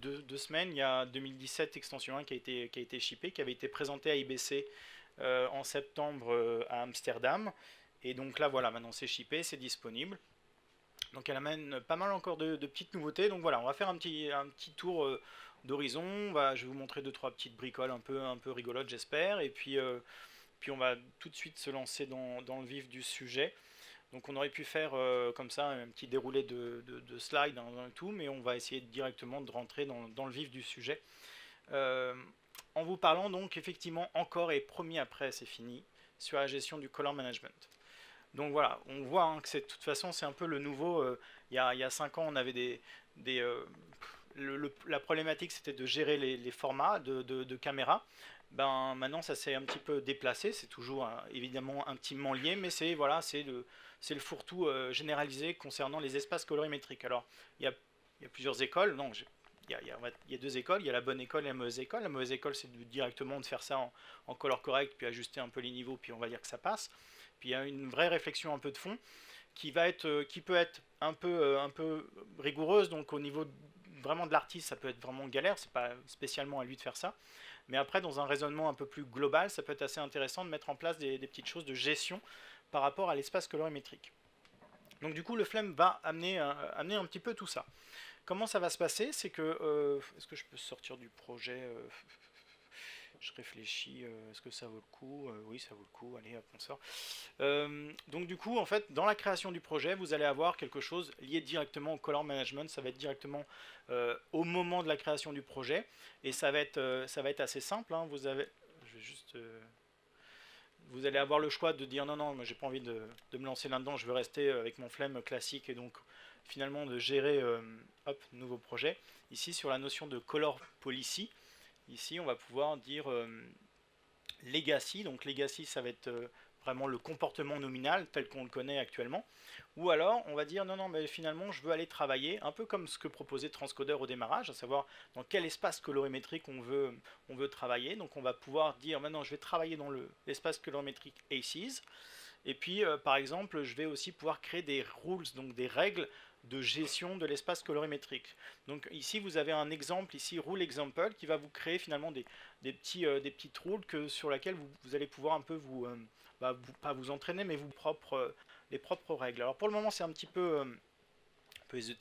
deux semaines, il y a 2017 extension 1 qui a été shippée, qui avait été présentée à IBC en septembre à Amsterdam. Et donc là, voilà, maintenant c'est shippé, c'est disponible. Donc elle amène pas mal encore de petites nouveautés. Donc voilà, on va faire un petit tour d'horizon. Je vais vous montrer deux trois petites bricoles un peu rigolotes, j'espère. Et puis on va tout de suite se lancer dans le vif du sujet. Donc on aurait pu faire comme ça un petit déroulé de slides dans tout, mais on va essayer directement de rentrer dans le vif du sujet. Euh, en vous parlant donc effectivement encore et promis après c'est fini sur la gestion du color management. Donc voilà, on voit hein, que de toute façon c'est un peu le nouveau. Il y a 5 ans on avait des la problématique c'était de gérer les formats de caméra. Ben maintenant ça s'est un petit peu déplacé, c'est toujours évidemment intimement lié, mais c'est voilà, c'est le fourre-tout généralisé concernant les espaces colorimétriques. Alors il il y a plusieurs écoles, non, il y a deux écoles, il y a la bonne école et la mauvaise école. La mauvaise école c'est directement de faire ça en color correct, puis ajuster un peu les niveaux, puis on va dire que ça passe. Puis il y a une vraie réflexion un peu de fond qui peut être un peu rigoureuse, donc au niveau vraiment de l'artiste, ça peut être vraiment galère, c'est pas spécialement à lui de faire ça. Mais après, dans un raisonnement un peu plus global, ça peut être assez intéressant de mettre en place des petites choses de gestion par rapport à l'espace colorimétrique. Donc du coup, le flemme va amener un petit peu tout ça. Comment ça va se passer? C'est que... est-ce que je peux sortir du projet je réfléchis, est-ce que ça vaut le coup? Oui, ça vaut le coup, allez, hop, on sort. Donc du coup, en fait, dans la création du projet, vous allez avoir quelque chose lié directement au color management, ça va être directement au moment de la création du projet, et ça va être assez simple, hein. Je vais juste... vous allez avoir le choix de dire non, non, moi j'ai pas envie de me lancer là-dedans, je veux rester avec mon flemme classique, et donc finalement de gérer, hop, nouveau projet. Ici, sur la notion de color policy, ici, on va pouvoir dire legacy. Donc legacy, ça va être vraiment le comportement nominal tel qu'on le connaît actuellement. Ou alors, on va dire non, non, mais finalement, je veux aller travailler un peu comme ce que proposait Transcoder au démarrage, à savoir dans quel espace colorimétrique on veut travailler. Donc on va pouvoir dire maintenant, je vais travailler dans l'espace colorimétrique ACES. Et puis, par exemple, je vais aussi pouvoir créer des rules, donc des règles de gestion de l'espace colorimétrique. Donc ici, vous avez un exemple, ici, rule example, qui va vous créer finalement des petites rules sur lesquelles vous allez pouvoir un peu pas vous entraîner, mais les propres règles. Alors pour le moment, c'est un peu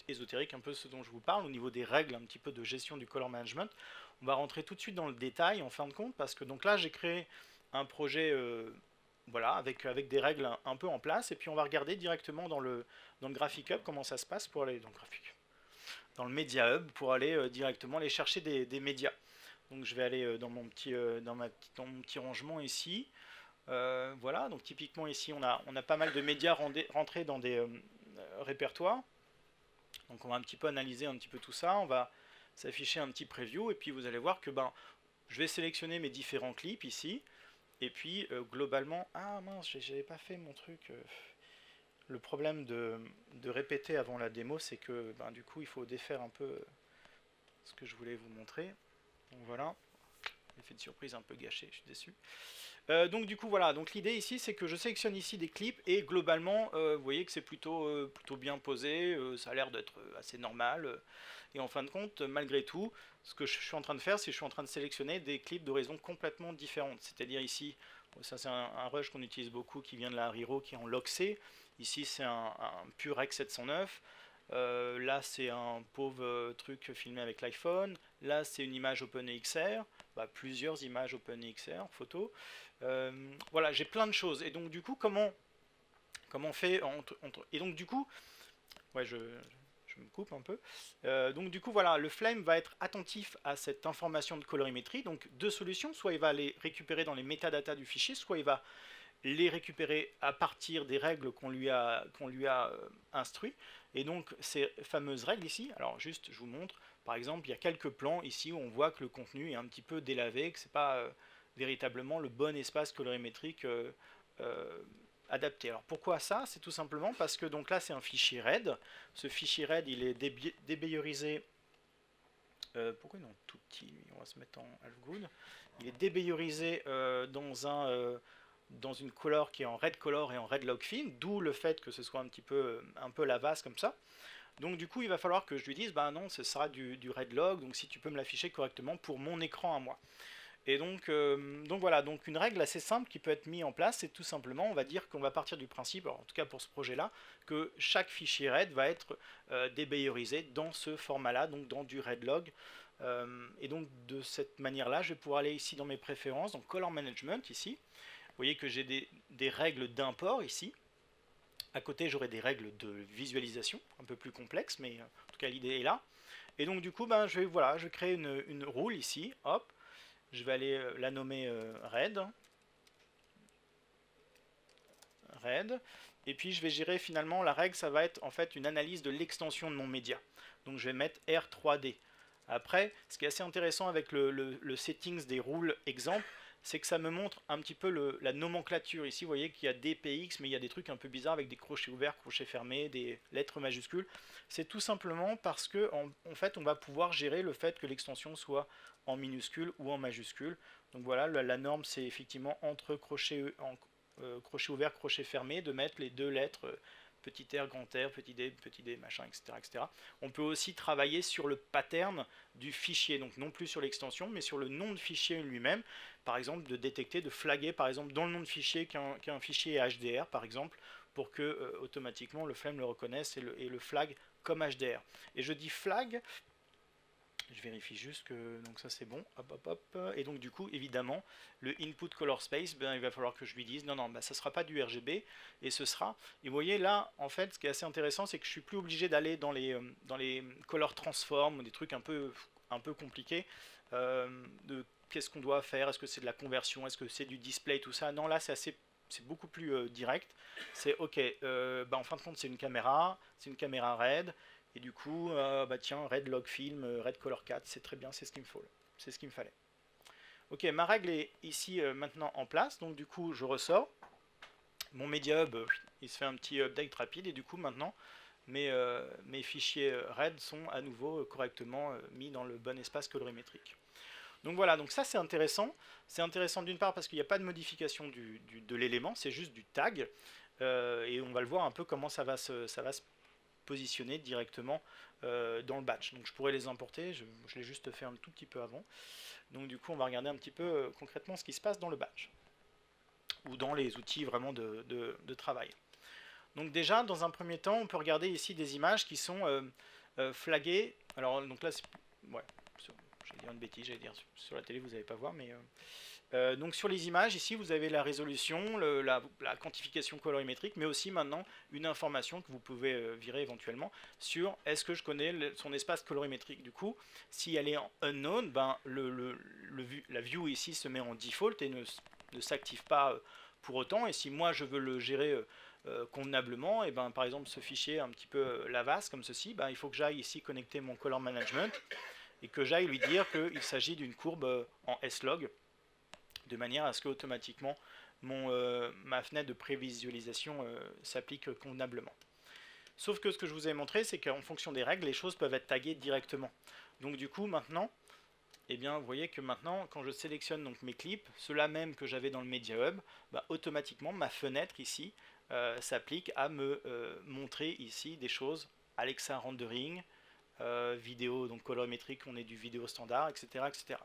ésotérique, un peu ce dont je vous parle, au niveau des règles, un petit peu de gestion du color management. On va rentrer tout de suite dans le détail, en fin de compte, parce que donc là, j'ai créé un projet voilà, avec des règles un peu en place, et puis on va regarder directement dans le Graphic Hub comment ça se passe pour aller dans le Media Hub pour aller directement aller chercher des médias. Donc je vais aller dans mon petit rangement ici. Voilà, donc typiquement ici on a pas mal de médias rentrés dans des répertoires. Donc on va un petit peu analyser un petit peu tout ça, on va s'afficher un petit preview, et puis vous allez voir que ben, je vais sélectionner mes différents clips ici. Et puis globalement, ah mince, j'avais pas fait mon truc. Le problème de répéter avant la démo, c'est que ben, du coup, il faut défaire un peu ce que je voulais vous montrer. Donc voilà, l'effet de surprise un peu gâché, je suis déçu. Donc du coup voilà, donc l'idée ici c'est que je sélectionne ici des clips et globalement vous voyez que c'est plutôt bien posé, ça a l'air d'être assez normal. Et en fin de compte, malgré tout, ce que je suis en train de faire, c'est que je suis en train de sélectionner des clips d'horizons complètement différentes. C'est-à-dire ici, ça c'est un rush qu'on utilise beaucoup qui vient de la Riro qui est en log C. Ici c'est un pur Rec 709. Là c'est un pauvre truc filmé avec l'iPhone. Là c'est une image OpenEXR. Bah, plusieurs images OpenEXR photo. Voilà, j'ai plein de choses. Et donc du coup, comment on fait et donc du coup, ouais, je me coupe un peu. Donc du coup, voilà, le Flame va être attentif à cette information de colorimétrie. Donc deux solutions, soit il va les récupérer dans les métadatas du fichier, soit il va les récupérer à partir des règles qu'on lui a instruit. Et donc ces fameuses règles ici, alors juste je vous montre, par exemple il y a quelques plans ici où on voit que le contenu est un petit peu délavé, que c'est pas véritablement le bon espace colorimétrique euh, adapté. Alors pourquoi ça? C'est tout simplement parce que donc là c'est un fichier RAID, ce fichier RAID il est débayorisé, pourquoi non tout petit, on va se mettre en half good, il est débayorisé dans une color qui est en red color et en red log film, d'où le fait que ce soit un peu la vase comme ça. Donc du coup, il va falloir que je lui dise, bah non, ce sera du red log, donc si tu peux me l'afficher correctement pour mon écran à moi. Et donc voilà, donc une règle assez simple qui peut être mise en place, c'est tout simplement, on va dire qu'on va partir du principe, alors en tout cas pour ce projet-là, que chaque fichier RED va être débayerisé dans ce format-là, donc dans du red log. Et donc de cette manière-là, je vais pouvoir aller ici dans mes préférences, dans Color Management ici. Vous voyez que j'ai des règles d'import ici. À côté, j'aurai des règles de visualisation, un peu plus complexes, mais en tout cas l'idée est là. Et donc du coup, ben, je vais créer une rule ici, hop. Je vais aller la nommer red. Et puis je vais gérer finalement la règle, ça va être en fait une analyse de l'extension de mon média. Donc je vais mettre R3D. Après, ce qui est assez intéressant avec le settings des rules exemple, c'est que ça me montre un petit peu la nomenclature. Ici, vous voyez qu'il y a DPX, mais il y a des trucs un peu bizarres avec des crochets ouverts, crochets fermés, des lettres majuscules. C'est tout simplement parce que en fait, on va pouvoir gérer le fait que l'extension soit en minuscule ou en majuscule. Donc voilà, la norme, c'est effectivement entre crochet ouvert, crochet fermé, de mettre les deux lettres petit r, grand R, petit d, machin, etc., etc. On peut aussi travailler sur le pattern du fichier, donc non plus sur l'extension, mais sur le nom de fichier lui-même. Par exemple, de détecter, de flaguer, par exemple, dans le nom de fichier qu'un fichier est HDR, par exemple, pour que automatiquement le Flame le reconnaisse et le flag comme HDR. Et je dis flag, je vérifie juste que donc ça c'est bon, hop hop hop, et donc du coup évidemment le input color space, ben, il va falloir que je lui dise non non, ben, ça sera pas du RGB et ce sera, et vous voyez là en fait ce qui est assez intéressant c'est que je suis plus obligé d'aller dans les color transform, des trucs un peu compliqués, de qu'est-ce qu'on doit faire, est-ce que c'est de la conversion, est-ce que c'est du display, tout ça, non là c'est beaucoup plus direct, c'est ok, ben, en fin de compte c'est une caméra RED, et du coup, bah tiens, Red Log Film, Red Color 4, c'est très bien, c'est ce qu'il me faut. C'est ce qu'il me fallait. Ok, ma règle est ici maintenant en place, donc du coup, je ressors. Mon Media Hub, il se fait un petit update rapide, et du coup, maintenant, mes fichiers Red sont à nouveau correctement mis dans le bon espace colorimétrique. Donc voilà, donc ça c'est intéressant. C'est intéressant d'une part parce qu'il n'y a pas de modification de l'élément, c'est juste du tag. Et on va le voir un peu comment ça va se positionner directement dans le batch. Donc je pourrais les importer, je l'ai juste fait un tout petit peu avant. Donc du coup on va regarder un petit peu concrètement ce qui se passe dans le batch, ou dans les outils vraiment de travail. Donc déjà dans un premier temps on peut regarder ici des images qui sont flaguées. Alors donc là, ouais, j'allais dire une bêtise, j'allais dire sur la télé vous n'allez pas voir, mais donc sur les images, ici vous avez la résolution, la quantification colorimétrique, mais aussi maintenant une information que vous pouvez virer éventuellement sur est-ce que je connais son espace colorimétrique. Du coup, si elle est en unknown, ben la view ici se met en default et ne s'active pas pour autant. Et si moi je veux le gérer convenablement, et ben par exemple ce fichier un petit peu lavas comme ceci, ben, il faut que j'aille ici connecter mon color management et que j'aille lui dire qu'il s'agit d'une courbe en slog, de manière à ce que automatiquement ma fenêtre de prévisualisation s'applique convenablement. Sauf que ce que je vous ai montré, c'est qu'en fonction des règles, les choses peuvent être taguées directement. Donc du coup, maintenant, eh bien, vous voyez que maintenant, quand je sélectionne donc mes clips, ceux-là même que j'avais dans le Media Hub, bah, automatiquement, ma fenêtre ici s'applique à me montrer ici des choses, Alexa Rendering, vidéo, donc colorimétrique, on est du vidéo standard, etc. etc.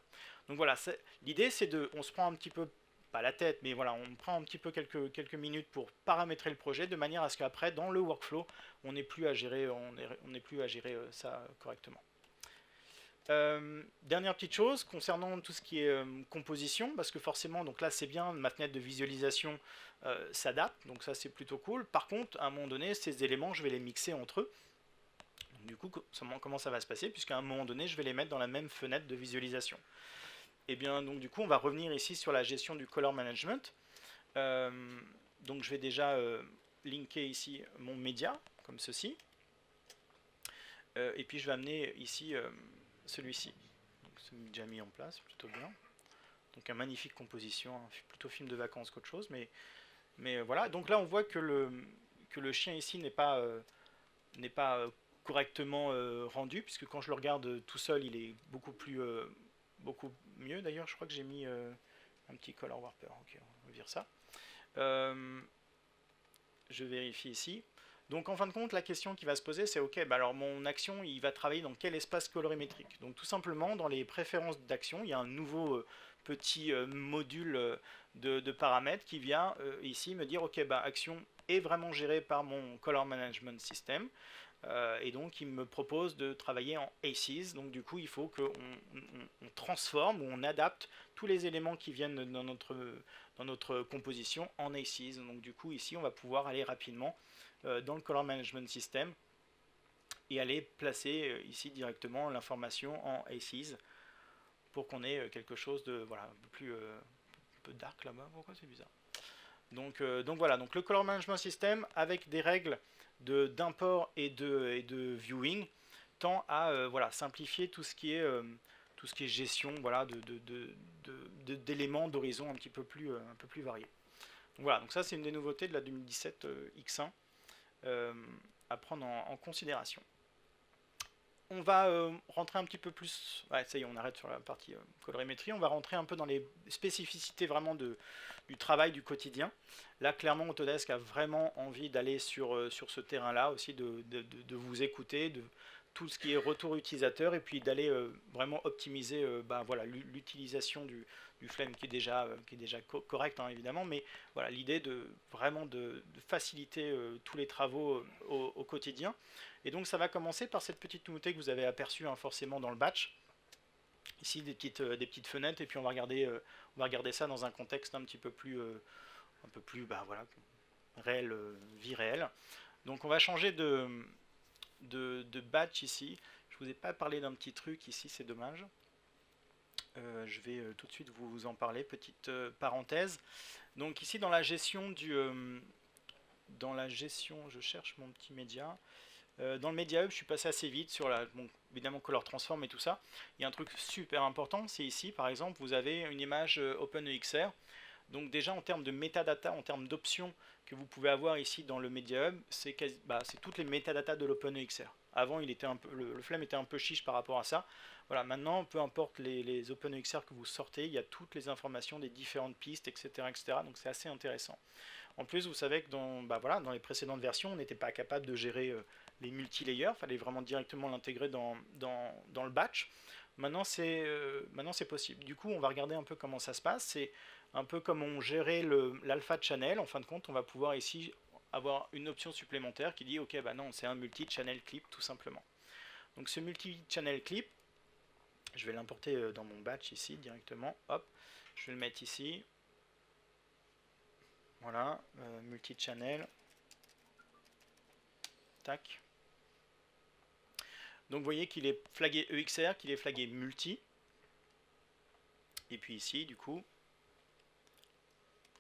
Donc voilà, l'idée c'est on se prend un petit peu, pas la tête, mais voilà, on prend un petit peu quelques minutes pour paramétrer le projet de manière à ce qu'après, dans le workflow, on n'ait plus à gérer, ça correctement. Dernière petite chose concernant tout ce qui est composition, parce que forcément, donc là c'est bien, ma fenêtre de visualisation s'adapte, donc ça c'est plutôt cool. Par contre, à un moment donné, ces éléments, je vais les mixer entre eux. Donc, du coup, comment ça va se passer, puisqu'à un moment donné, je vais les mettre dans la même fenêtre de visualisation. Et bien, donc du coup, on va revenir ici sur la gestion du color management. Donc je vais déjà linker ici mon média, comme ceci. Et puis je vais amener ici celui-ci. C'est déjà mis en place, plutôt bien. Donc une magnifique composition, hein, plutôt film de vacances qu'autre chose, mais voilà. Donc là, on voit que le chien ici n'est pas correctement rendu, puisque quand je le regarde tout seul, il est beaucoup mieux. D'ailleurs, je crois que j'ai mis un petit color warper. Ok, on va dire ça. Je vérifie ici. Donc en fin de compte, la question qui va se poser, c'est ok, bah alors mon action, il va travailler dans quel espace colorimétrique? Donc tout simplement, dans les préférences d'action, il y a un nouveau petit module de paramètres qui vient ici me dire ok, bah action est vraiment gérée par mon Color Management System. Et donc il me propose de travailler en ACES, donc du coup il faut qu'on on transforme ou on adapte tous les éléments qui viennent dans notre composition en ACES. Donc du coup ici on va pouvoir aller rapidement dans le Color Management System et aller placer ici directement l'information en ACES pour qu'on ait quelque chose de voilà, un peu dark là-bas. Pourquoi c'est bizarre? Donc voilà, donc le Color Management System avec des règles d'import et de viewing tend à voilà, simplifier tout ce qui est gestion voilà, d'éléments d'horizon un peu plus variés. Donc voilà, donc ça c'est une des nouveautés de la 2017 X1 à prendre en considération. On va rentrer un petit peu plus, ouais, ça y est, on arrête sur la partie colorimétrie, on va rentrer un peu dans les spécificités vraiment du travail du quotidien. Là, clairement, Autodesk a vraiment envie d'aller sur ce terrain-là aussi, de vous écouter, de tout ce qui est retour utilisateur, et puis d'aller vraiment optimiser bah, voilà, l'utilisation du flemme qui est déjà correct, hein, évidemment, mais voilà, l'idée vraiment de faciliter tous les travaux au quotidien. Et donc ça va commencer par cette petite nouveauté que vous avez aperçue hein, forcément dans le batch. Ici des petites fenêtres et puis on va regarder ça dans un contexte un peu plus bah, voilà, réel, vie réelle. Donc on va changer de batch ici. Je vous ai pas parlé d'un petit truc ici, c'est dommage. Je vais tout de suite vous en parler, petite parenthèse. Donc ici dans la gestion je cherche mon petit média. Dans le Media Hub, je suis passé assez vite sur évidemment Color Transform et tout ça. Il y a un truc super important, c'est ici par exemple, vous avez une image OpenEXR. Donc déjà en termes de metadata, en termes d'options que vous pouvez avoir ici dans le Media Hub, c'est toutes les metadatas de l'OpenEXR. Avant, le flemme était un peu chiche par rapport à ça. Voilà, maintenant, peu importe les OpenEXR que vous sortez, il y a toutes les informations des différentes pistes, etc. etc. Donc c'est assez intéressant. En plus, vous savez que dans les précédentes versions, on n'était pas capable de gérer les multi-layers, il fallait vraiment directement l'intégrer dans le batch. Maintenant, c'est possible. Du coup, on va regarder un peu comment ça se passe. C'est un peu comme on gérait l'alpha channel. En fin de compte, on va pouvoir ici avoir une option supplémentaire qui dit ok, bah non, c'est un multi-channel clip tout simplement. Donc ce multi-channel clip, je vais l'importer dans mon batch ici directement. Hop, je vais le mettre ici. Voilà, multi-channel. Tac. Donc vous voyez qu'il est flagué EXR, qu'il est flagué multi. Et puis ici, du coup,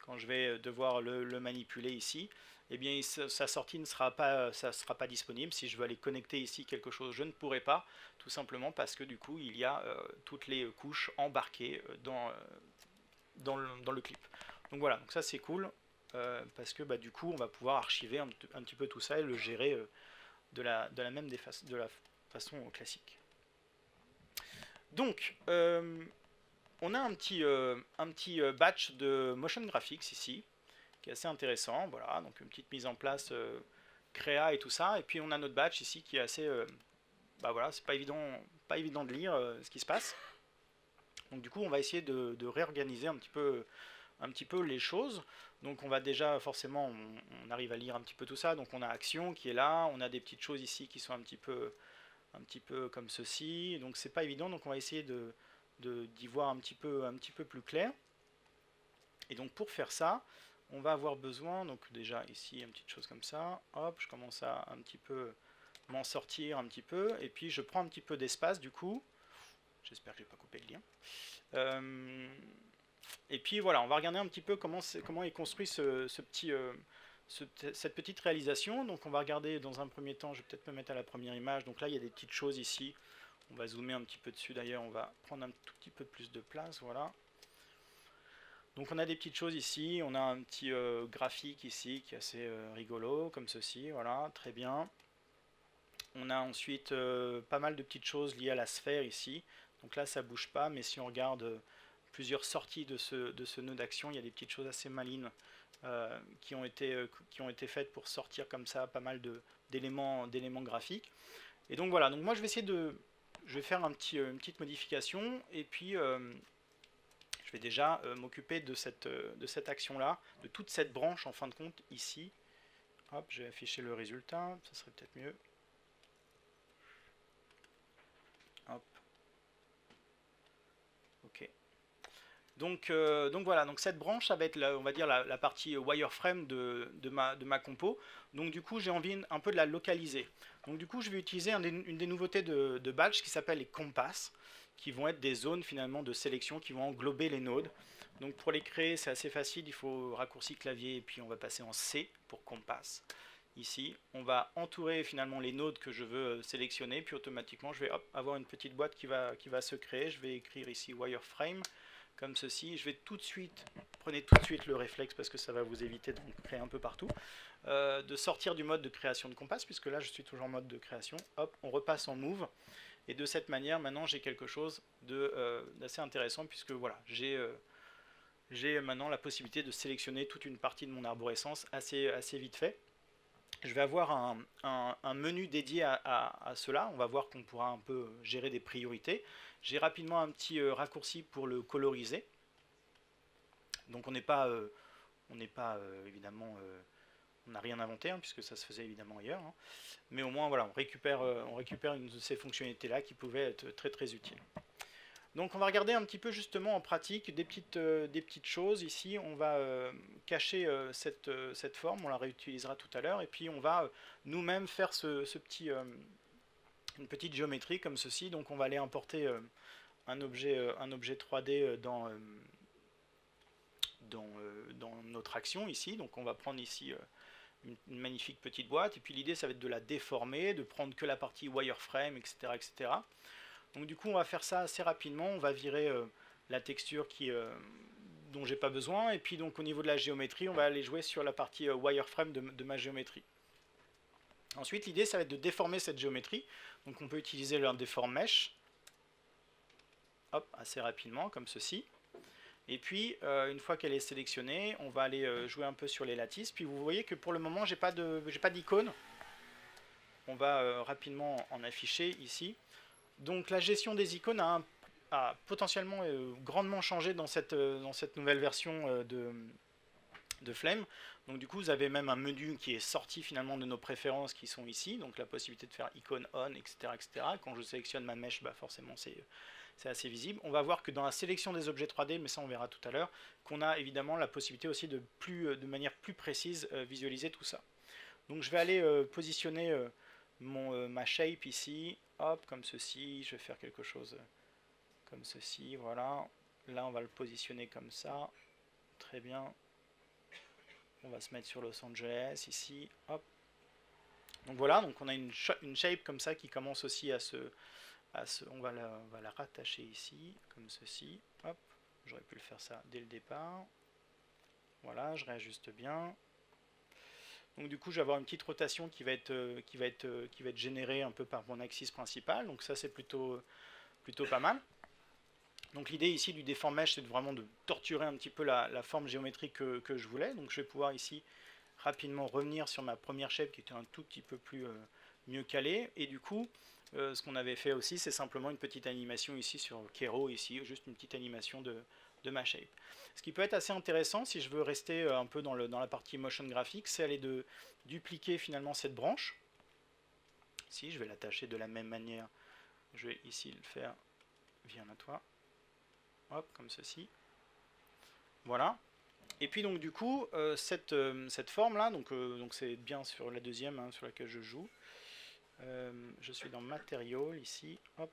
quand je vais devoir le manipuler ici, eh bien sa sortie ne sera pas disponible. Si je veux aller connecter ici quelque chose, je ne pourrai pas, tout simplement parce que du coup, il y a toutes les couches embarquées dans le clip. Donc voilà, donc ça c'est cool, parce que bah, du coup, on va pouvoir archiver un petit peu tout ça et le gérer de la façon classique. Donc, on a un petit batch de motion graphics ici, qui est assez intéressant. Voilà, donc une petite mise en place créa et tout ça. Et puis on a notre batch ici qui est assez, bah voilà, c'est pas évident de lire ce qui se passe. Donc du coup, on va essayer de réorganiser un petit peu les choses. Donc on va déjà, forcément, on arrive à lire un petit peu tout ça. Donc on a action qui est là, on a des petites choses ici qui sont un petit peu comme ceci. Donc c'est pas évident, donc on va essayer d'y voir un petit peu plus clair. Et donc pour faire ça, on va avoir besoin, donc déjà ici, une petite chose comme ça. Hop, je commence à un petit peu m'en sortir un petit peu. Et puis je prends un petit peu d'espace du coup. J'espère que je n'ai pas coupé le lien. Et puis voilà, on va regarder un petit peu comment est construit cette petite réalisation. Donc on va regarder dans un premier temps, je vais peut-être me mettre à la première image. Donc là il y a des petites choses ici. On va zoomer un petit peu dessus d'ailleurs, on va prendre un tout petit peu plus de place, voilà. Donc on a des petites choses ici, on a un petit graphique ici qui est assez rigolo, comme ceci, voilà, très bien. On a ensuite pas mal de petites choses liées à la sphère ici. Donc là ça bouge pas, mais si on regarde plusieurs sorties de ce nœud d'action, il y a des petites choses assez malines qui ont été faites pour sortir comme ça pas mal d'éléments graphiques. Et donc voilà, donc moi je vais essayer je vais faire une petite modification, et puis je vais déjà m'occuper de cette action-là, de toute cette branche en fin de compte ici. Hop, je vais afficher le résultat, ça serait peut-être mieux. Hop. Ok. Donc voilà, donc cette branche, ça va être on va dire la partie wireframe de ma compo. Donc du coup, j'ai envie un peu de la localiser. Donc du coup, je vais utiliser une des nouveautés de Batch qui s'appelle les compasses, qui vont être des zones finalement de sélection qui vont englober les nodes. Donc pour les créer, c'est assez facile, il faut raccourci clavier et puis on va passer en C pour compass. Ici, on va entourer finalement les nodes que je veux sélectionner, puis automatiquement je vais avoir une petite boîte qui va se créer. Je vais écrire ici wireframe comme ceci. Je vais tout de suite, prenez tout de suite le réflexe parce que ça va vous éviter d'en créer un peu partout, de sortir du mode de création de compass, puisque là je suis toujours en mode de création. Hop, on repasse en move. Et de cette manière, maintenant j'ai quelque chose d'assez intéressant, puisque voilà, j'ai maintenant la possibilité de sélectionner toute une partie de mon arborescence assez vite fait. Je vais avoir un menu dédié à cela. On va voir qu'on pourra un peu gérer des priorités. J'ai rapidement un petit raccourci pour le coloriser. Donc on n'est pas évidemment, on n'a rien inventé, hein, puisque ça se faisait évidemment ailleurs. Hein. Mais au moins voilà, on récupère une de ces fonctionnalités-là qui pouvaient être très utiles. Donc on va regarder un petit peu justement en pratique des petites choses. Ici on va cacher cette forme, on la réutilisera tout à l'heure, et puis on va nous-mêmes faire une petite géométrie comme ceci. Donc on va aller importer un objet 3D dans notre action ici. Donc on va prendre ici une magnifique petite boîte, et puis l'idée ça va être de la déformer, de prendre que la partie wireframe, etc. etc. Donc du coup on va faire ça assez rapidement, on va virer la texture dont j'ai pas besoin, et puis donc au niveau de la géométrie on va aller jouer sur la partie wireframe de ma géométrie. Ensuite l'idée ça va être de déformer cette géométrie, donc on peut utiliser un deform mesh, hop, assez rapidement comme ceci. Et puis une fois qu'elle est sélectionnée, on va aller jouer un peu sur les lattices, puis vous voyez que pour le moment j'ai pas d'icône, on va rapidement en afficher ici. Donc la gestion des icônes a potentiellement grandement changé dans cette nouvelle version de Flame. Donc du coup vous avez même un menu qui est sorti finalement de nos préférences qui sont ici, donc la possibilité de faire icône on, etc. etc. Quand je sélectionne ma mèche, bah forcément c'est assez visible. On va voir que dans la sélection des objets 3D, mais ça on verra tout à l'heure, qu'on a évidemment la possibilité aussi de manière plus précise visualiser tout ça. Donc je vais aller positionner ma shape ici, hop, comme ceci. Je vais faire quelque chose comme ceci, voilà. Là on va le positionner comme ça, très bien. On va se mettre sur Los Angeles ici, hop. Donc voilà, donc on a une shape comme ça qui commence aussi on va la rattacher ici, comme ceci, hop. J'aurais pu le faire ça dès le départ. Voilà, je réajuste bien. Donc du coup, je vais avoir une petite rotation qui va être générée un peu par mon axis principal. Donc ça, c'est plutôt pas mal. Donc l'idée ici du deform mesh, c'est vraiment de torturer un petit peu la forme géométrique que je voulais. Donc je vais pouvoir ici rapidement revenir sur ma première shape qui était un tout petit peu mieux calée. Et du coup, ce qu'on avait fait aussi, c'est simplement une petite animation ici sur Kero, ici, juste une petite animation de ma shape. Ce qui peut être assez intéressant si je veux rester un peu dans la partie motion graphique, c'est aller de dupliquer finalement cette branche. Ici, je vais l'attacher de la même manière. Je vais ici le faire, viens à toi. Hop, comme ceci. Voilà. Et puis donc du coup, cette forme là, donc c'est bien sur la deuxième hein, sur laquelle je joue. Je suis dans Material ici, hop.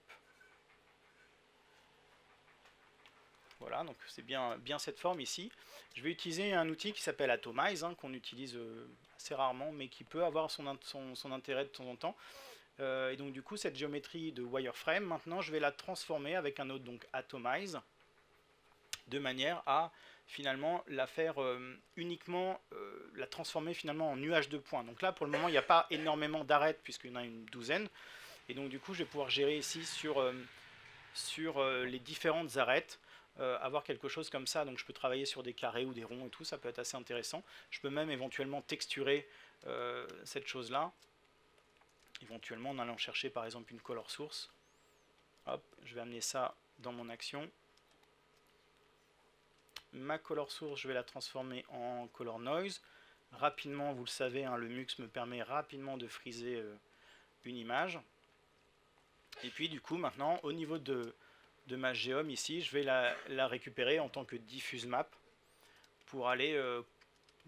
Voilà, donc c'est bien cette forme ici. Je vais utiliser un outil qui s'appelle Atomize, hein, qu'on utilise assez rarement, mais qui peut avoir son intérêt de temps en temps. Et donc du coup, cette géométrie de wireframe, maintenant je vais la transformer avec un autre, donc Atomize, de manière à finalement la faire uniquement, la transformer finalement en nuage de points. Donc là, pour le moment, il n'y a pas énormément d'arêtes, puisqu'il y en a une douzaine. Et donc du coup, je vais pouvoir gérer ici sur les différentes arêtes. avoir quelque chose comme ça. Donc je peux travailler sur des carrés ou des ronds et tout, ça peut être assez intéressant. Je peux même éventuellement texturer cette chose-là, éventuellement en allant chercher par exemple une color source. Hop, je vais amener ça dans mon action. Ma color source, je vais la transformer en color noise. Rapidement, vous le savez, hein, le mux me permet rapidement de friser une image. Et puis du coup, maintenant, au niveau de ma geom ici, je vais la récupérer en tant que diffuse map pour aller,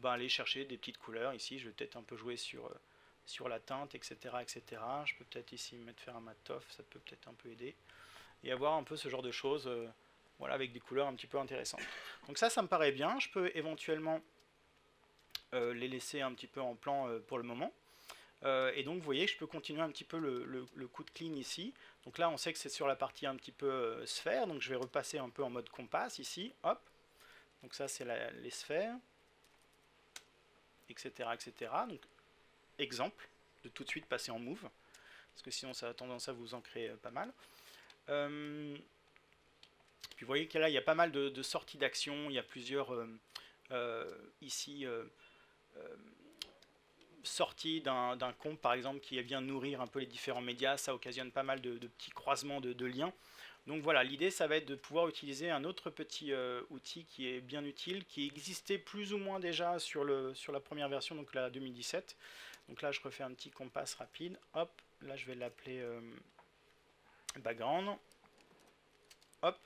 aller chercher des petites couleurs. Ici, je vais peut-être un peu jouer sur la teinte, etc., etc. Je peux peut-être ici faire un matte off, ça peut peut-être un peu aider. Et avoir un peu ce genre de choses, voilà, avec des couleurs un petit peu intéressantes. Donc ça me paraît bien. Je peux éventuellement les laisser un petit peu en plan pour le moment. Et donc vous voyez que je peux continuer un petit peu le coup de clean ici. Donc là on sait que c'est sur la partie un petit peu sphère, donc je vais repasser un peu en mode compass ici, hop. Donc ça c'est les sphères, etc., etc. Donc exemple, de tout de suite passer en move, parce que sinon ça a tendance à vous en créer pas mal. Puis vous voyez que là il y a pas mal de sorties d'action, il y a plusieurs ici sortie d'un compte par exemple qui vient nourrir un peu les différents médias, ça occasionne pas mal de petits croisements de liens. Donc voilà, l'idée ça va être de pouvoir utiliser un autre petit outil qui est bien utile, qui existait plus ou moins déjà sur la première version, donc la 2017. Donc là je refais un petit compass rapide, hop, là je vais l'appeler background, hop,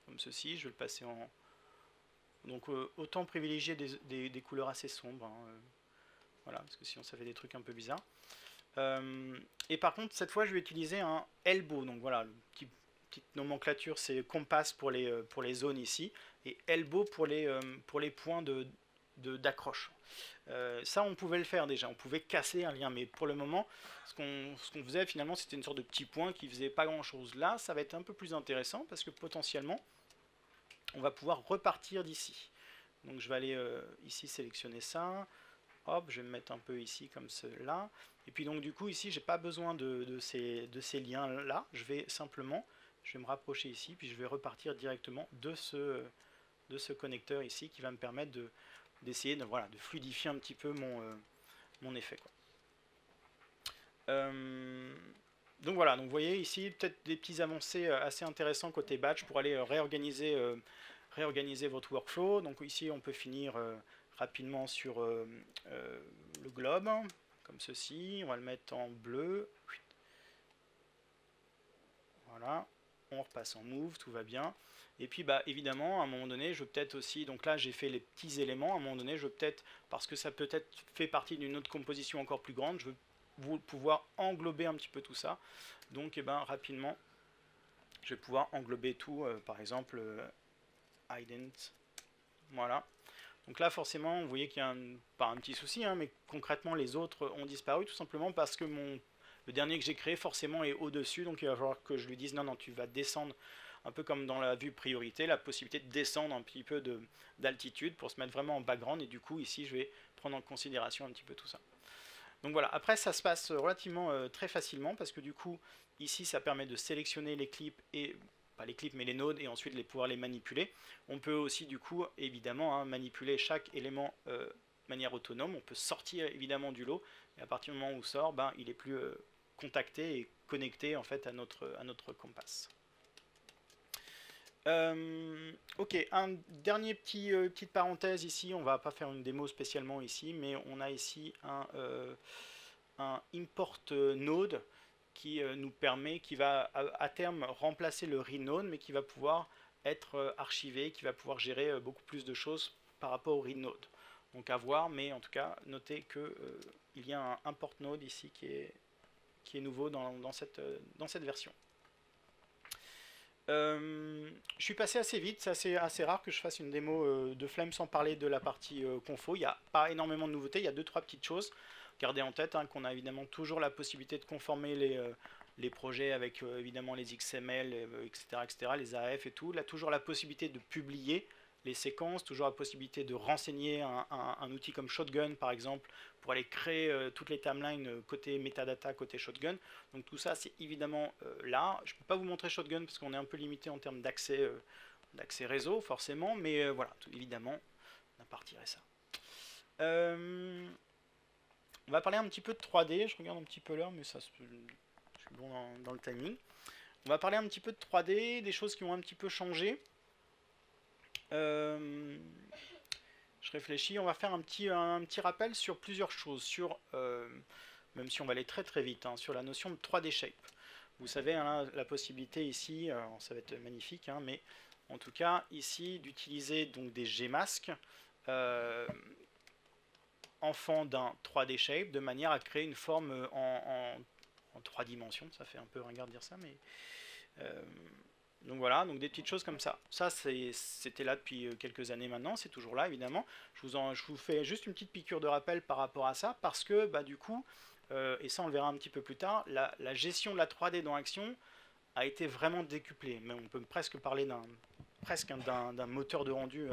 comme ceci, je vais le passer en... Donc autant privilégier des couleurs assez sombres, hein, voilà, parce que sinon ça fait des trucs un peu bizarres. Et par contre, cette fois, je vais utiliser un elbow. Donc voilà, petite nomenclature, c'est compass pour les zones ici, et elbow pour les points d'accroche. Ça, on pouvait le faire déjà, on pouvait casser un lien, mais pour le moment, ce qu'on faisait finalement, c'était une sorte de petit point qui faisait pas grand chose. Là, ça va être un peu plus intéressant, parce que potentiellement, on va pouvoir repartir d'ici. Donc je vais aller ici sélectionner ça. Hop, je vais me mettre un peu ici comme cela. Et puis donc du coup ici j'ai pas besoin de ces liens là. Je vais me rapprocher ici, puis je vais repartir directement de ce connecteur ici qui va me permettre d'essayer de fluidifier un petit peu mon effet, quoi. Donc voilà, donc vous voyez ici peut-être des petits avancées assez intéressants côté batch pour aller réorganiser votre workflow. Donc ici on peut finir rapidement sur le globe, comme ceci. On va le mettre en bleu. Voilà. On repasse en move, tout va bien. Et puis évidemment, à un moment donné, je veux peut-être aussi, donc là j'ai fait les petits éléments, à un moment donné, je veux peut-être, parce que ça peut-être fait partie d'une autre composition encore plus grande, je veux pouvoir englober un petit peu tout ça. Donc rapidement, je vais pouvoir englober tout, par exemple, ident. Voilà. Donc là, forcément, vous voyez qu'il y a pas un petit souci, hein, mais concrètement, les autres ont disparu, tout simplement parce que le dernier que j'ai créé, forcément, est au-dessus, donc il va falloir que je lui dise, non, non, tu vas descendre, un peu comme dans la vue priorité, la possibilité de descendre un petit peu d'altitude pour se mettre vraiment en background, et du coup, ici, je vais prendre en considération un petit peu tout ça. Donc voilà, après, ça se passe relativement très facilement, parce que du coup, ici, ça permet de sélectionner les clips et... pas les clips mais les nodes, et ensuite pouvoir les manipuler. On peut aussi du coup évidemment manipuler chaque élément de manière autonome. On peut sortir évidemment du lot, et à partir du moment où il sort, il est plus contacté et connecté en fait à notre compass. Ok, un dernier petite parenthèse ici, on va pas faire une démo spécialement ici, mais on a ici un import node qui nous permet, qui va à terme remplacer le read node, mais qui va pouvoir être archivé, qui va pouvoir gérer beaucoup plus de choses par rapport au read node. Donc à voir, mais en tout cas, notez que il y a un import node ici qui est nouveau dans cette version. Je suis passé assez vite, c'est assez rare que je fasse une démo de Flame sans parler de la partie confo. Il n'y a pas énormément de nouveautés, il y a 2-3 petites choses. Gardez en tête qu'on a évidemment toujours la possibilité de conformer les projets avec évidemment les XML, etc., etc., les AF et tout. Là, toujours la possibilité de publier les séquences, toujours la possibilité de renseigner un outil comme Shotgun par exemple pour aller créer toutes les timelines côté metadata, côté Shotgun. Donc tout ça c'est évidemment là. Je ne peux pas vous montrer Shotgun parce qu'on est un peu limité en termes d'accès d'accès réseau forcément, mais voilà, évidemment, on a pas retiré ça. On va parler un petit peu de 3D, je regarde un petit peu l'heure, mais ça, je suis bon dans le timing. On va parler un petit peu de 3D, des choses qui ont un petit peu changé. Je réfléchis, on va faire un petit rappel sur plusieurs choses, même si on va aller très très vite, hein, sur la notion de 3D Shape. Vous savez, hein, la possibilité ici, ça va être magnifique, hein, mais en tout cas ici d'utiliser donc des Gmasks enfant d'un 3D Shape de manière à créer une forme en 3 dimensions. Ça fait un peu ringard de dire ça, mais donc voilà, donc des petites choses comme ça. Ça c'était là depuis quelques années maintenant, c'est toujours là évidemment. Je vous fais juste une petite piqûre de rappel par rapport à ça, parce que bah, du coup, et ça on le verra un petit peu plus tard, la gestion de la 3D dans Action a été vraiment décuplée. Mais on peut presque parler d'un moteur de rendu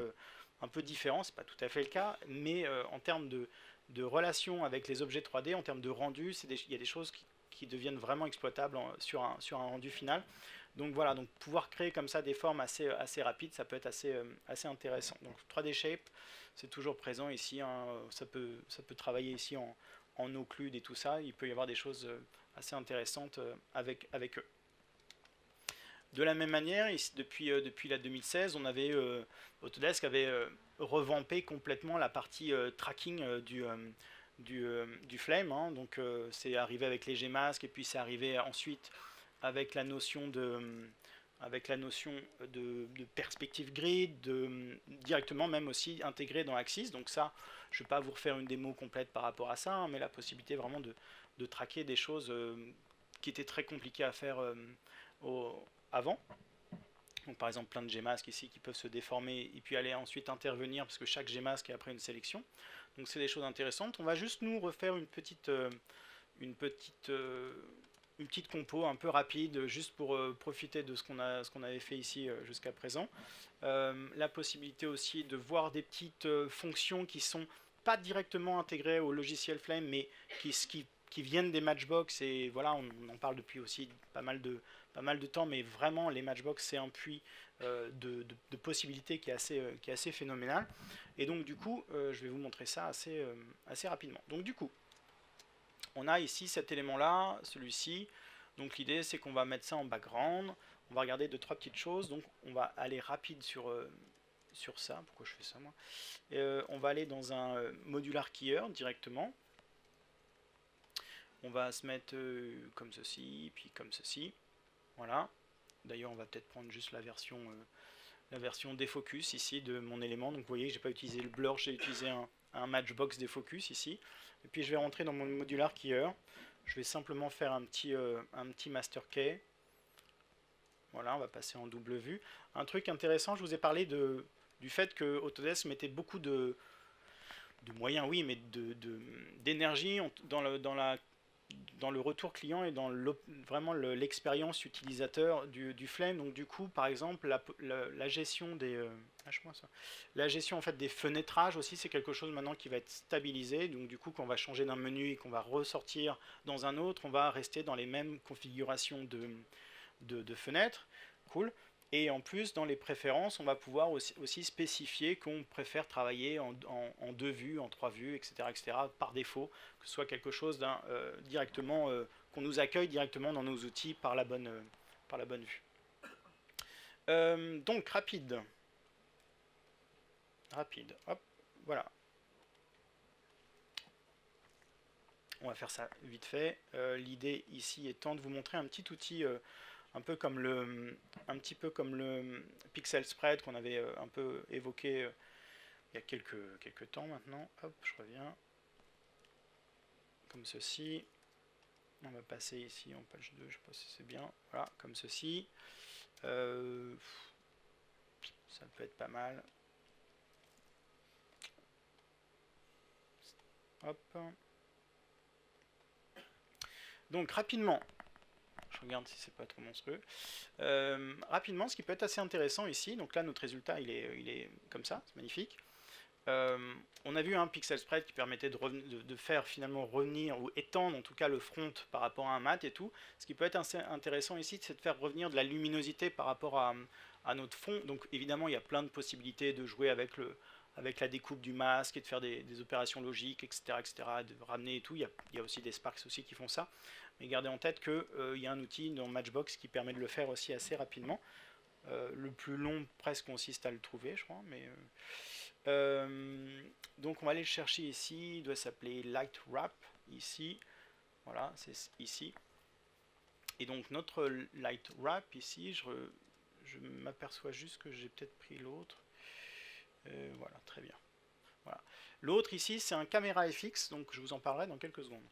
un peu différent, c'est pas tout à fait le cas, mais en termes de relation avec les objets 3D, en termes de rendu, il y a des choses qui deviennent vraiment exploitables sur un rendu final. Donc voilà, donc pouvoir créer comme ça des formes assez rapides, ça peut être assez intéressant. Donc 3D Shape, c'est toujours présent ici, hein, ça peut travailler ici en occlude et tout ça, il peut y avoir des choses assez intéressantes avec eux. De la même manière, depuis la 2016, Autodesk avait revampé complètement la partie tracking du Flame, hein. Donc c'est arrivé avec les Gmasks et puis c'est arrivé ensuite avec la notion de perspective grid, directement même aussi intégré dans Axis. Donc ça, je ne vais pas vous refaire une démo complète par rapport à ça, hein, mais la possibilité vraiment de traquer des choses qui étaient très compliquées à faire avant. Donc par exemple plein de Gmasks ici qui peuvent se déformer et puis aller ensuite intervenir parce que chaque Gmask est après une sélection. Donc c'est des choses intéressantes. On va juste nous refaire une petite compo un peu rapide juste pour profiter de ce qu'on avait fait ici jusqu'à présent. La possibilité aussi de voir des petites fonctions qui sont pas directement intégrées au logiciel Flame mais qui viennent des Matchbox, et voilà, on en parle depuis aussi pas mal de temps, mais vraiment les Matchbox c'est un puits de possibilités qui est assez phénoménal. Et donc du coup je vais vous montrer ça assez rapidement. Donc du coup on a ici cet élément là, celui-ci. Donc l'idée c'est qu'on va mettre ça en background, on va regarder 2-3 petites choses. Donc on va aller rapide sur ça. Pourquoi je fais ça moi? On va aller dans un modular keyer directement. On va se mettre comme ceci, puis comme ceci. Voilà. D'ailleurs, on va peut-être prendre juste la version défocus ici de mon élément. Donc vous voyez, j'ai pas utilisé le blur, j'ai utilisé un Matchbox défocus ici. Et puis je vais rentrer dans mon modular keyer. Je vais simplement faire un petit master key. Voilà, on va passer en double vue. Un truc intéressant, je vous ai parlé du fait que Autodesk mettait beaucoup de moyens, oui, mais d'énergie dans le retour client et dans vraiment l'expérience utilisateur du Flame. Donc du coup, par exemple, la gestion la gestion en fait des fenêtrages aussi, c'est quelque chose maintenant qui va être stabilisé. Donc du coup, quand on va changer d'un menu et qu'on va ressortir dans un autre, on va rester dans les mêmes configurations de fenêtres. Cool. Et en plus, dans les préférences, on va pouvoir aussi spécifier qu'on préfère travailler en 2 vues, en 3 vues, etc., par défaut, que ce soit quelque chose directement, qu'on nous accueille directement dans nos outils par la bonne vue. Donc, rapide, hop, voilà. On va faire ça vite fait. L'idée ici étant de vous montrer un petit outil un petit peu comme le pixel spread qu'on avait un peu évoqué il y a quelques temps maintenant. Hop, je reviens. Comme ceci. On va passer ici en page 2, je sais pas si c'est bien. Voilà, comme ceci. Ça peut être pas mal. Hop. Donc rapidement, je regarde si c'est pas trop monstrueux. Rapidement, ce qui peut être assez intéressant ici, donc là notre résultat il est comme ça, c'est magnifique. On a vu un pixel spread qui permettait de faire finalement revenir ou étendre en tout cas le front par rapport à un mat et tout. Ce qui peut être assez intéressant ici, c'est de faire revenir de la luminosité par rapport à notre fond. Donc évidemment, il y a plein de possibilités de jouer avec la découpe du masque et de faire des opérations logiques, etc., etc., de ramener et tout. Il y a aussi des Sparks aussi qui font ça. Mais gardez en tête qu'il y a un outil dans Matchbox qui permet de le faire aussi assez rapidement. Le plus long presque consiste à le trouver, je crois. Mais, donc on va aller le chercher ici. Il doit s'appeler Light Wrap ici. Voilà, c'est ici. Et donc notre Light Wrap ici, je m'aperçois juste que j'ai peut-être pris l'autre. Voilà, très bien. Voilà. L'autre ici, c'est un caméra FX, donc je vous en parlerai dans quelques secondes.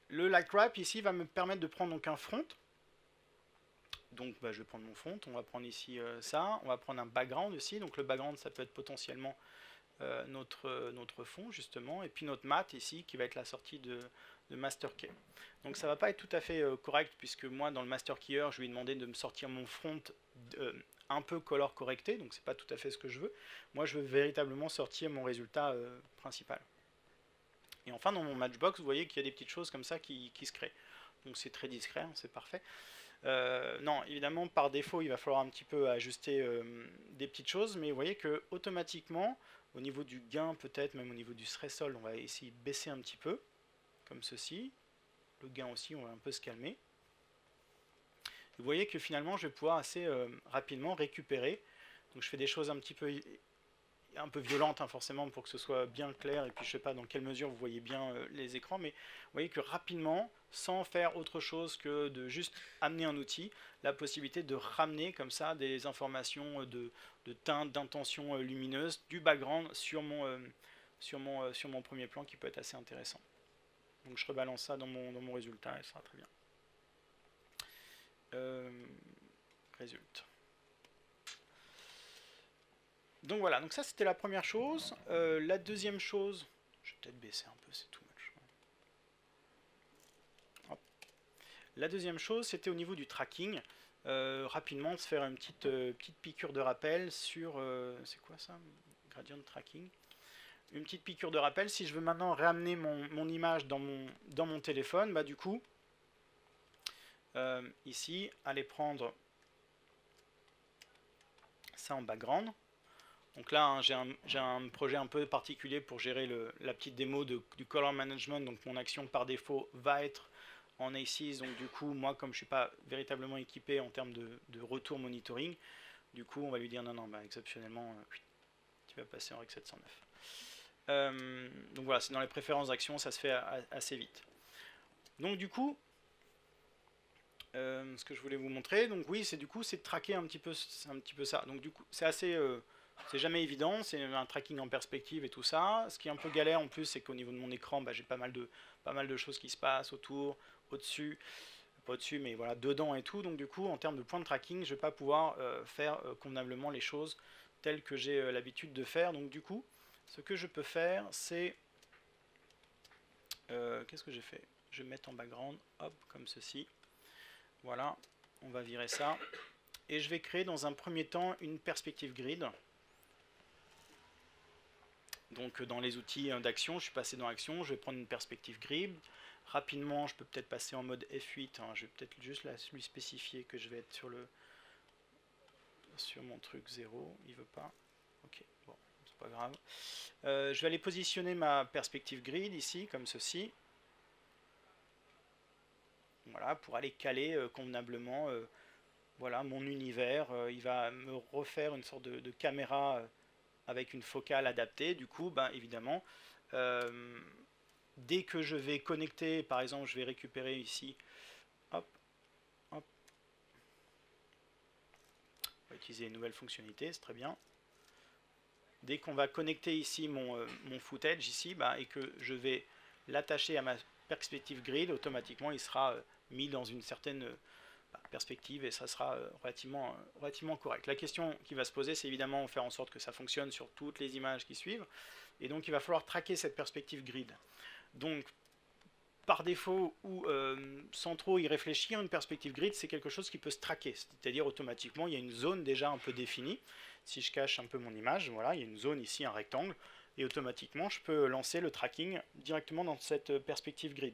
Le Light Wrap ici va me permettre de prendre donc un front. Donc je vais prendre mon front, on va prendre ici ça, on va prendre un background aussi, donc le background ça peut être potentiellement notre fond justement, et puis notre mat ici qui va être la sortie de Master Key. Donc ça va pas être tout à fait correct, puisque moi dans le Master Keyer je lui ai demandé de me sortir mon front un peu color correcté, donc c'est pas tout à fait ce que je veux. Moi je veux véritablement sortir mon résultat principal. Et enfin dans mon Matchbox vous voyez qu'il y a des petites choses comme ça qui se créent. Donc c'est très discret, hein, c'est parfait. Non, évidemment, par défaut, il va falloir un petit peu ajuster des petites choses, mais vous voyez que automatiquement, au niveau du gain, peut-être même au niveau du threshold, on va essayer de baisser un petit peu, comme ceci. Le gain aussi, on va un peu se calmer. Vous voyez que finalement, je vais pouvoir assez rapidement récupérer. Donc je fais des choses un petit peu violentes, hein, forcément, pour que ce soit bien clair, et puis je sais pas dans quelle mesure vous voyez bien les écrans, mais vous voyez que rapidement, sans faire autre chose que de juste amener un outil, la possibilité de ramener comme ça des informations de teinte, d'intention lumineuse, du background sur mon premier plan qui peut être assez intéressant. Donc je rebalance ça dans mon résultat et ça sera très bien. Résultat. Donc voilà, donc ça c'était la première chose. La deuxième chose, je vais peut-être baisser un peu, c'est too much. Hop. La deuxième chose, c'était au niveau du tracking. Rapidement, se faire une petite piqûre de rappel sur... c'est quoi ça? Gradient tracking. Une petite piqûre de rappel. Si je veux maintenant ramener mon image dans mon téléphone, bah du coup, ici, aller prendre ça en background. Donc là, hein, j'ai un projet un peu particulier pour gérer la petite démo du color management. Donc mon action par défaut va être en A6. Donc du coup, moi, comme je ne suis pas véritablement équipé en termes de retour monitoring, du coup, on va lui dire non, bah, exceptionnellement, tu vas passer en Rec 709. Donc voilà, c'est dans les préférences d'action, ça se fait assez vite. Donc du coup, ce que je voulais vous montrer, donc oui, c'est de traquer un petit peu ça. Donc du coup, c'est assez... c'est jamais évident, c'est un tracking en perspective et tout ça. Ce qui est un peu galère en plus, c'est qu'au niveau de mon écran, bah, j'ai pas mal de choses qui se passent autour, au-dessus, pas au-dessus, mais voilà, dedans et tout. Donc du coup, en termes de points de tracking, je vais pas pouvoir faire convenablement les choses telles que j'ai l'habitude de faire. Donc du coup, ce que je peux faire, c'est... qu'est-ce que j'ai fait? Je vais mettre en background, hop, comme ceci. Voilà, on va virer ça. Et je vais créer dans un premier temps une perspective grid. Donc dans les outils d'action, je suis passé dans Action, je vais prendre une perspective grid. Rapidement, je peux peut-être passer en mode F8. Hein, je vais peut-être juste lui spécifier que je vais être sur mon truc 0. Il veut pas. Ok, bon, c'est pas grave. Je vais aller positionner ma perspective grid ici, comme ceci. Voilà, pour aller caler convenablement voilà, mon univers. Il va me refaire une sorte de caméra avec une focale adaptée. Du coup, ben, évidemment, dès que je vais connecter, par exemple, je vais récupérer ici, hop, hop, on va utiliser une nouvelle fonctionnalité, c'est très bien. Dès qu'on va connecter ici mon footage ici, ben, et que je vais l'attacher à ma perspective grid, automatiquement il sera mis dans une certaine perspective et ça sera relativement correct. La question qui va se poser, c'est évidemment faire en sorte que ça fonctionne sur toutes les images qui suivent, et donc il va falloir traquer cette perspective grid. Donc par défaut ou sans trop y réfléchir, une perspective grid c'est quelque chose qui peut se traquer, c'est-à-dire automatiquement il y a une zone déjà un peu définie. Si je cache un peu mon image, voilà, il y a une zone ici, un rectangle, et automatiquement je peux lancer le tracking directement dans cette perspective grid.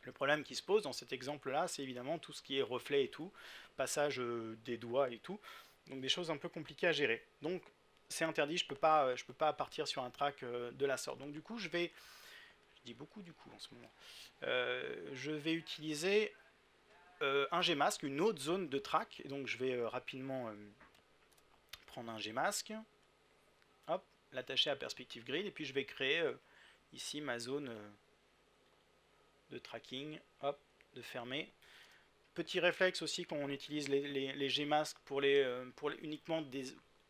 Le problème qui se pose dans cet exemple-là, c'est évidemment tout ce qui est reflet et tout, passage des doigts et tout, donc des choses un peu compliquées à gérer. Donc c'est interdit, je peux pas partir sur un track de la sorte. Donc du coup, je dis beaucoup du coup en ce moment, je vais utiliser un Gmask, une autre zone de track, et donc je vais rapidement prendre un Gmask, hop, l'attacher à Perspective Grid, et puis je vais créer ici ma zone de tracking, hop, de fermer. Petit réflexe aussi quand on utilise les Gmask uniquement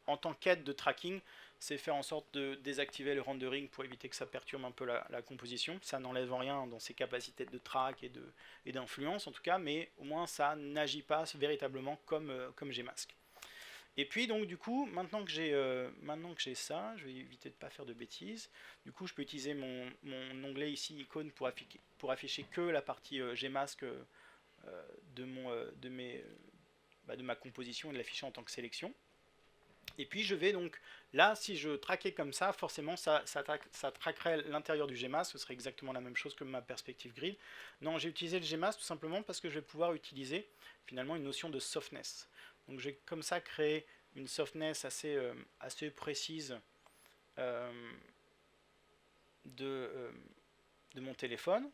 en tant qu'aide de tracking, c'est faire en sorte de désactiver le rendering pour éviter que ça perturbe un peu la composition. Ça n'enlève rien dans ses capacités de track et d'influence en tout cas, mais au moins ça n'agit pas véritablement comme Gmask. Et puis donc du coup, maintenant que j'ai ça, je vais éviter de ne pas faire de bêtises. Du coup, je peux utiliser mon onglet ici, icône, pour afficher que la partie Gmask de ma composition et de l'afficher en tant que sélection. Et puis je vais donc, là, si je traquais comme ça, forcément ça traquerait l'intérieur du Gmask, ce serait exactement la même chose que ma perspective grid. Non, j'ai utilisé le Gmask tout simplement parce que je vais pouvoir utiliser finalement une notion de softness. Donc je vais comme ça créer une softness assez précise de mon téléphone,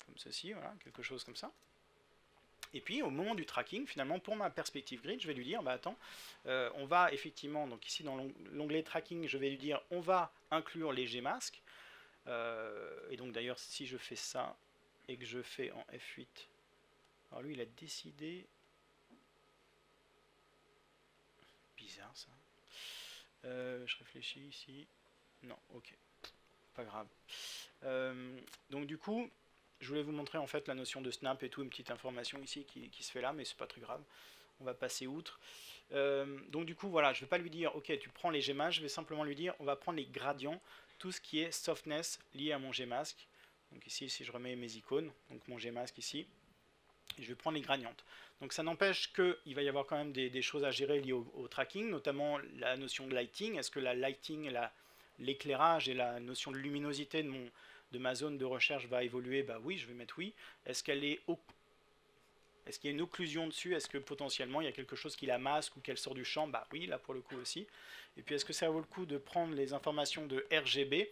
comme ceci, voilà, quelque chose comme ça. Et puis au moment du tracking, finalement, pour ma perspective grid, je vais lui dire, bah attends, on va effectivement, donc ici dans l'onglet tracking, je vais lui dire, on va inclure les Gmask. Et donc d'ailleurs, si je fais ça et que je fais en F8, alors lui il a décidé, bizarre ça. Je réfléchis ici, non, ok, pas grave. Donc du coup, je voulais vous montrer en fait la notion de snap et tout, une petite information ici qui se fait là, mais c'est pas très grave. On va passer outre. Donc du coup, voilà, je ne vais pas lui dire, ok, tu prends les Gmask, je vais simplement lui dire, on va prendre les gradients, tout ce qui est softness lié à mon Gmask. Donc ici, si je remets mes icônes, donc mon Gmask ici, et je vais prendre les gradientes. Donc ça n'empêche qu'il va y avoir quand même des choses à gérer liées au tracking, notamment la notion de lighting. Est-ce que la lighting, l'éclairage et la notion de luminosité de ma zone de recherche va évoluer? Bah oui, je vais mettre oui. Est-ce qu'il y a une occlusion dessus? Est-ce que potentiellement il y a quelque chose qui la masque ou qu'elle sort du champ? Bah oui, là pour le coup aussi. Et puis est-ce que ça vaut le coup de prendre les informations de RGB?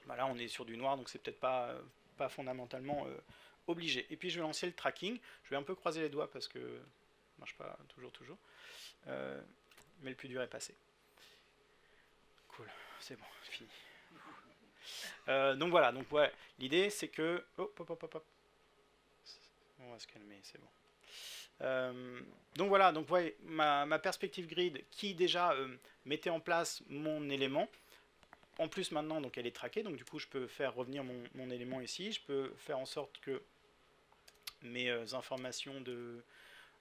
Bah là on est sur du noir, donc c'est peut-être pas fondamentalement obligé. Et puis je vais lancer le tracking. Je vais un peu croiser les doigts parce que ça marche pas toujours. Mais le plus dur est passé. Cool, c'est bon, c'est fini. Donc voilà, donc ouais, l'idée c'est que... Hop. On va se calmer, c'est bon. Donc voilà, donc ouais, ma perspective grid qui déjà mettait en place mon élément. En plus maintenant, donc elle est traquée, donc du coup je peux faire revenir mon élément ici. Je peux faire en sorte que mes informations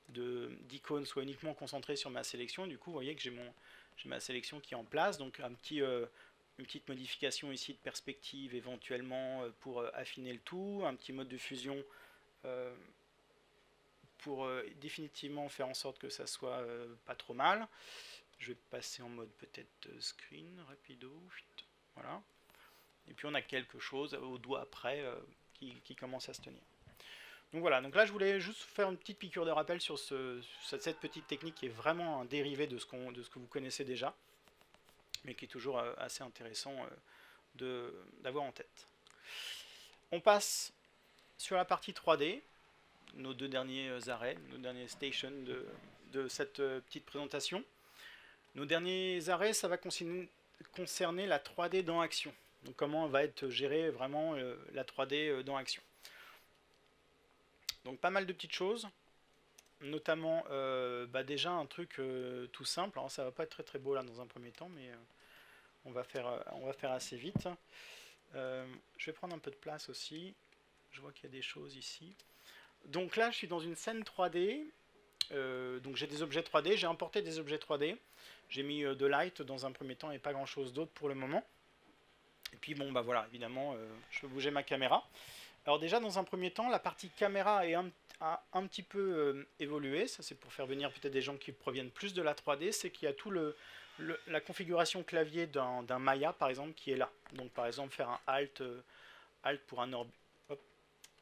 d'icônes soient uniquement concentrées sur ma sélection. Du coup, vous voyez que j'ai ma sélection qui est en place, donc une petite modification ici de perspective éventuellement pour affiner le tout, un petit mode de fusion pour définitivement faire en sorte que ça soit pas trop mal. Je vais passer en mode peut-être screen, rapido, voilà. Et puis on a quelque chose au doigt après qui commence à se tenir. Donc voilà, donc là je voulais juste faire une petite piqûre de rappel sur cette petite technique qui est vraiment un dérivé de ce que vous connaissez déjà, mais qui est toujours assez intéressant d'avoir en tête. On passe sur la partie 3D, nos deux derniers arrêts, nos derniers stations de cette petite présentation. Nos derniers arrêts, ça va concerner la 3D dans Action. Donc comment va être gérée vraiment la 3D dans Action. Donc pas mal de petites choses, notamment déjà un truc tout simple. Alors ça va pas être très très beau là dans un premier temps, mais on va faire assez vite. Je vais prendre un peu de place aussi. Je vois qu'il y a des choses ici. Donc là je suis dans une scène 3D. Donc j'ai des objets 3D, j'ai importé des objets 3D. J'ai mis de light dans un premier temps et pas grand chose d'autre pour le moment. Et puis bon bah voilà, évidemment je peux bouger ma caméra. Alors déjà dans un premier temps, la partie caméra a un petit peu évolué. Ça c'est pour faire venir peut-être des gens qui proviennent plus de la 3D. C'est qu'il y a tout la configuration clavier d'un Maya par exemple qui est là. Donc par exemple faire un Alt pour un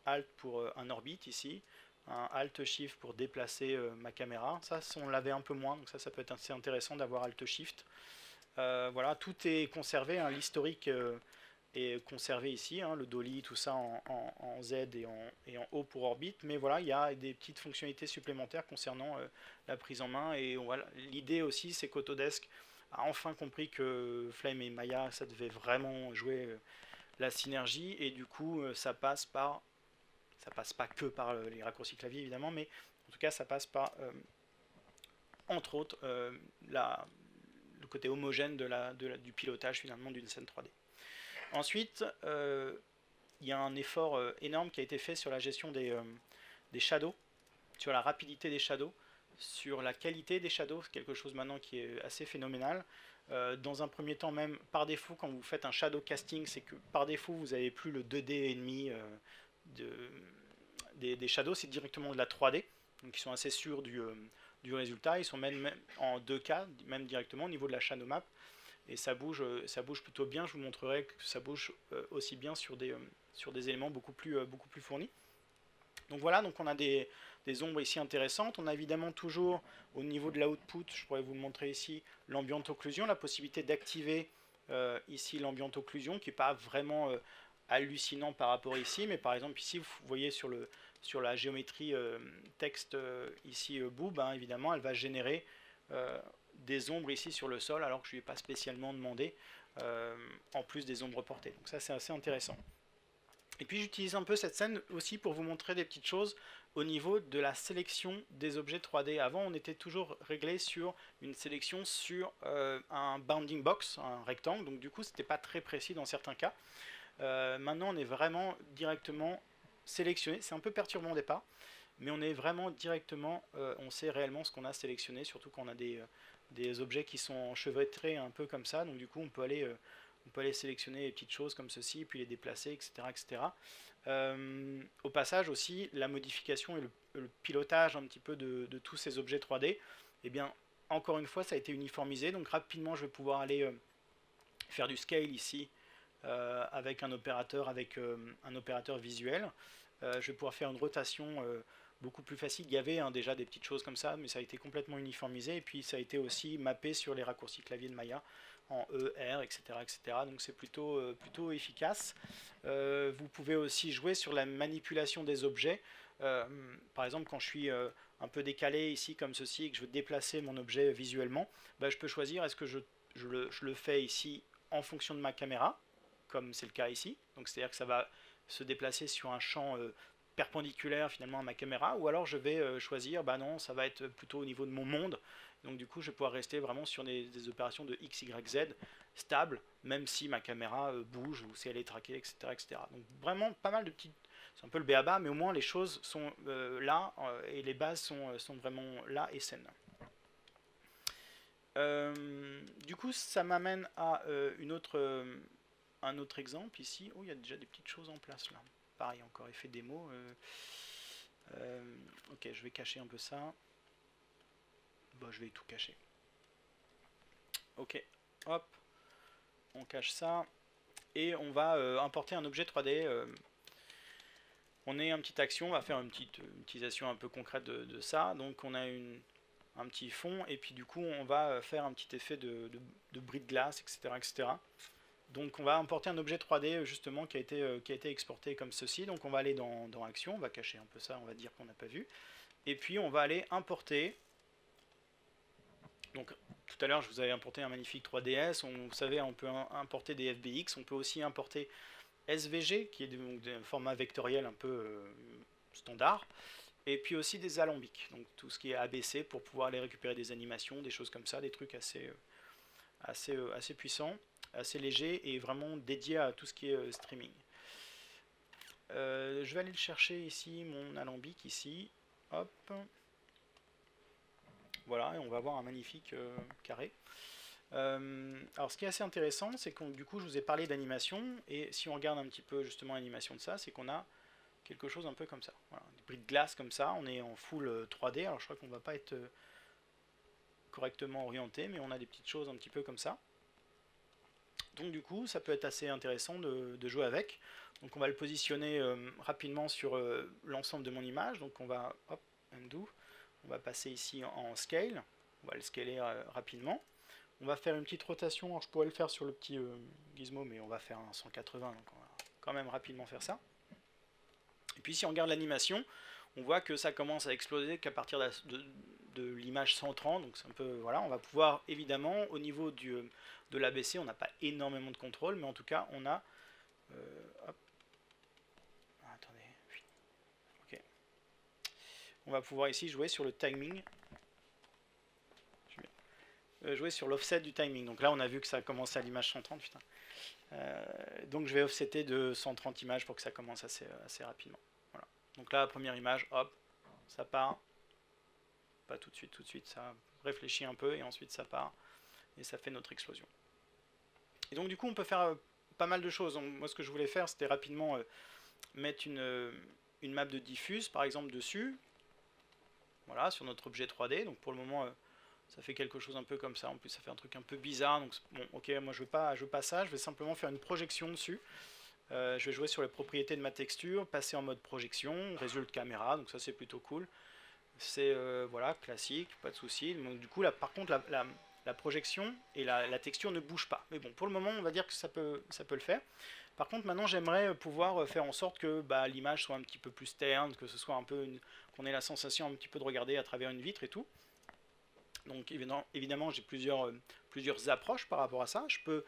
Alt pour un orbite ici, un Alt Shift pour déplacer ma caméra. Ça, on l'avait un peu moins, donc ça peut être assez intéressant d'avoir Alt Shift. Voilà, tout est conservé, hein, l'historique est conservé ici, hein, le dolly, tout ça en Z et en O pour orbite, mais voilà, il y a des petites fonctionnalités supplémentaires concernant la prise en main, et voilà, l'idée aussi c'est qu'Autodesk a enfin compris que Flame et Maya, ça devait vraiment jouer la synergie, et du coup ça passe pas que par les raccourcis clavier évidemment, mais en tout cas ça passe par entre autres le côté homogène du pilotage finalement d'une scène 3D. Ensuite, il y a un effort énorme qui a été fait sur la gestion des shadows, sur la rapidité des shadows, sur la qualité des shadows, quelque chose maintenant qui est assez phénoménal. Dans un premier temps même, par défaut, quand vous faites un shadow casting, c'est que par défaut, vous n'avez plus le 2D ennemi des shadows, c'est directement de la 3D, donc ils sont assez sûrs du résultat, ils sont même en 2K, même directement au niveau de la shadow map, et ça bouge plutôt bien. Je vous montrerai que ça bouge aussi bien sur des éléments beaucoup plus fournis. Donc voilà, donc on a des ombres ici intéressantes. On a évidemment toujours au niveau de l'output, je pourrais vous le montrer ici, l'ambient occlusion, la possibilité d'activer ici l'ambient occlusion, qui n'est pas vraiment hallucinant par rapport ici, mais par exemple ici vous voyez sur la géométrie texte ici boob, hein, évidemment elle va générer des ombres ici sur le sol, alors que je ne lui ai pas spécialement demandé, en plus des ombres portées. Donc ça c'est assez intéressant. Et puis j'utilise un peu cette scène aussi pour vous montrer des petites choses au niveau de la sélection des objets 3D. Avant on était toujours réglé sur une sélection sur un bounding box, un rectangle, donc du coup c'était pas très précis dans certains cas. Maintenant on est vraiment directement sélectionné, c'est un peu perturbant au départ, mais on est vraiment directement, on sait réellement ce qu'on a sélectionné, surtout quand on a des objets qui sont enchevêtrés un peu comme ça, donc du coup on peut aller sélectionner les petites choses comme ceci, puis les déplacer, etc. etc. Au passage aussi, la modification et le pilotage un petit peu de tous ces objets 3D, eh bien, encore une fois, ça a été uniformisé, donc rapidement je vais pouvoir aller faire du scale ici, avec un opérateur visuel. Je vais pouvoir faire une rotation beaucoup plus facile. Il y avait déjà des petites choses comme ça, mais ça a été complètement uniformisé, et puis ça a été aussi mappé sur les raccourcis clavier de Maya en E, R, etc. etc. Donc c'est plutôt efficace. Vous pouvez aussi jouer sur la manipulation des objets. Par exemple, quand je suis un peu décalé ici comme ceci et que je veux déplacer mon objet visuellement, bah, je peux choisir est-ce que je le fais ici en fonction de ma caméra, comme c'est le cas ici, donc c'est à dire que ça va se déplacer sur un champ perpendiculaire finalement à ma caméra, ou alors je vais choisir, bah non, ça va être plutôt au niveau de mon monde, donc du coup je vais pouvoir rester vraiment sur des opérations de X, Y, Z stables, même si ma caméra bouge ou si elle est traquée, etc., etc. Donc vraiment pas mal de petites, c'est un peu le béaba, mais au moins les choses sont là, et les bases sont vraiment là et saines. Du coup ça m'amène à un autre exemple ici. Oh, il y a déjà des petites choses en place là. Pareil, encore effet démo. Ok, je vais cacher un peu ça. Bon, je vais tout cacher. Ok, hop, on cache ça. Et on va importer un objet 3D. On est une petite action, on va faire une petite utilisation un peu concrète de ça. Donc on a un petit fond, et puis du coup on va faire un petit effet de bris de glace, etc., etc. Donc on va importer un objet 3D justement qui a été exporté comme ceci. Donc on va aller dans Action, on va cacher un peu ça, on va dire qu'on n'a pas vu. Et puis on va aller importer. Donc tout à l'heure je vous avais importé un magnifique 3DS. Vous savez, on peut importer des FBX, on peut aussi importer SVG qui est d'un format vectoriel un peu standard. Et puis aussi des alambics, donc tout ce qui est ABC pour pouvoir aller récupérer des animations, des choses comme ça, des trucs assez puissants, assez léger et vraiment dédié à tout ce qui est streaming. Je vais aller le chercher ici, mon alambic ici, hop, voilà, et on va avoir un magnifique carré. Alors ce qui est assez intéressant, c'est que du coup je vous ai parlé d'animation, et si on regarde un petit peu justement l'animation de ça, c'est qu'on a quelque chose un peu comme ça, voilà, des bris de glace comme ça, on est en full 3D, alors je crois qu'on va pas être correctement orienté, mais on a des petites choses un petit peu comme ça. Donc du coup, ça peut être assez intéressant de jouer avec. Donc on va le positionner rapidement sur l'ensemble de mon image. Donc on va, hop, undo. On va passer ici en scale. On va le scaler rapidement. On va faire une petite rotation. Alors, je pourrais le faire sur le petit gizmo, mais on va faire un 180. Donc on va quand même rapidement faire ça. Et puis si on regarde l'animation, on voit que ça commence à exploser qu'à partir de l'image 130. Donc c'est un peu, voilà, on va pouvoir évidemment au niveau de l'ABC, on n'a pas énormément de contrôle, mais en tout cas on a hop. Attendez, ok. On va pouvoir ici jouer sur le timing, jouer sur l'offset du timing. Donc là on a vu que ça a commencé à l'image 130, putain. Donc je vais offsetter de 130 images pour que ça commence assez rapidement. Voilà. Donc là, la première image, hop, ça part. Pas tout de suite, ça réfléchit un peu et ensuite ça part. Et ça fait notre explosion. Et donc du coup, on peut faire pas mal de choses. Donc, moi, ce que je voulais faire, c'était rapidement mettre une map de diffuse, par exemple, dessus. Voilà, sur notre objet 3D. Donc pour le moment... ça fait quelque chose un peu comme ça, en plus ça fait un truc un peu bizarre, donc bon ok, moi je veux pas ça, je vais simplement faire une projection dessus. Je vais jouer sur les propriétés de ma texture, passer en mode projection, résulte caméra, donc ça c'est plutôt cool. C'est voilà, classique, pas de souci. Donc du coup là par contre la projection et la texture ne bougent pas. Mais bon, pour le moment on va dire que ça peut le faire. Par contre maintenant j'aimerais pouvoir faire en sorte que l'image soit un petit peu plus terne, que ce soit un peu qu'on ait la sensation un petit peu de regarder à travers une vitre et tout. Donc évidemment j'ai plusieurs approches par rapport à ça. Je peux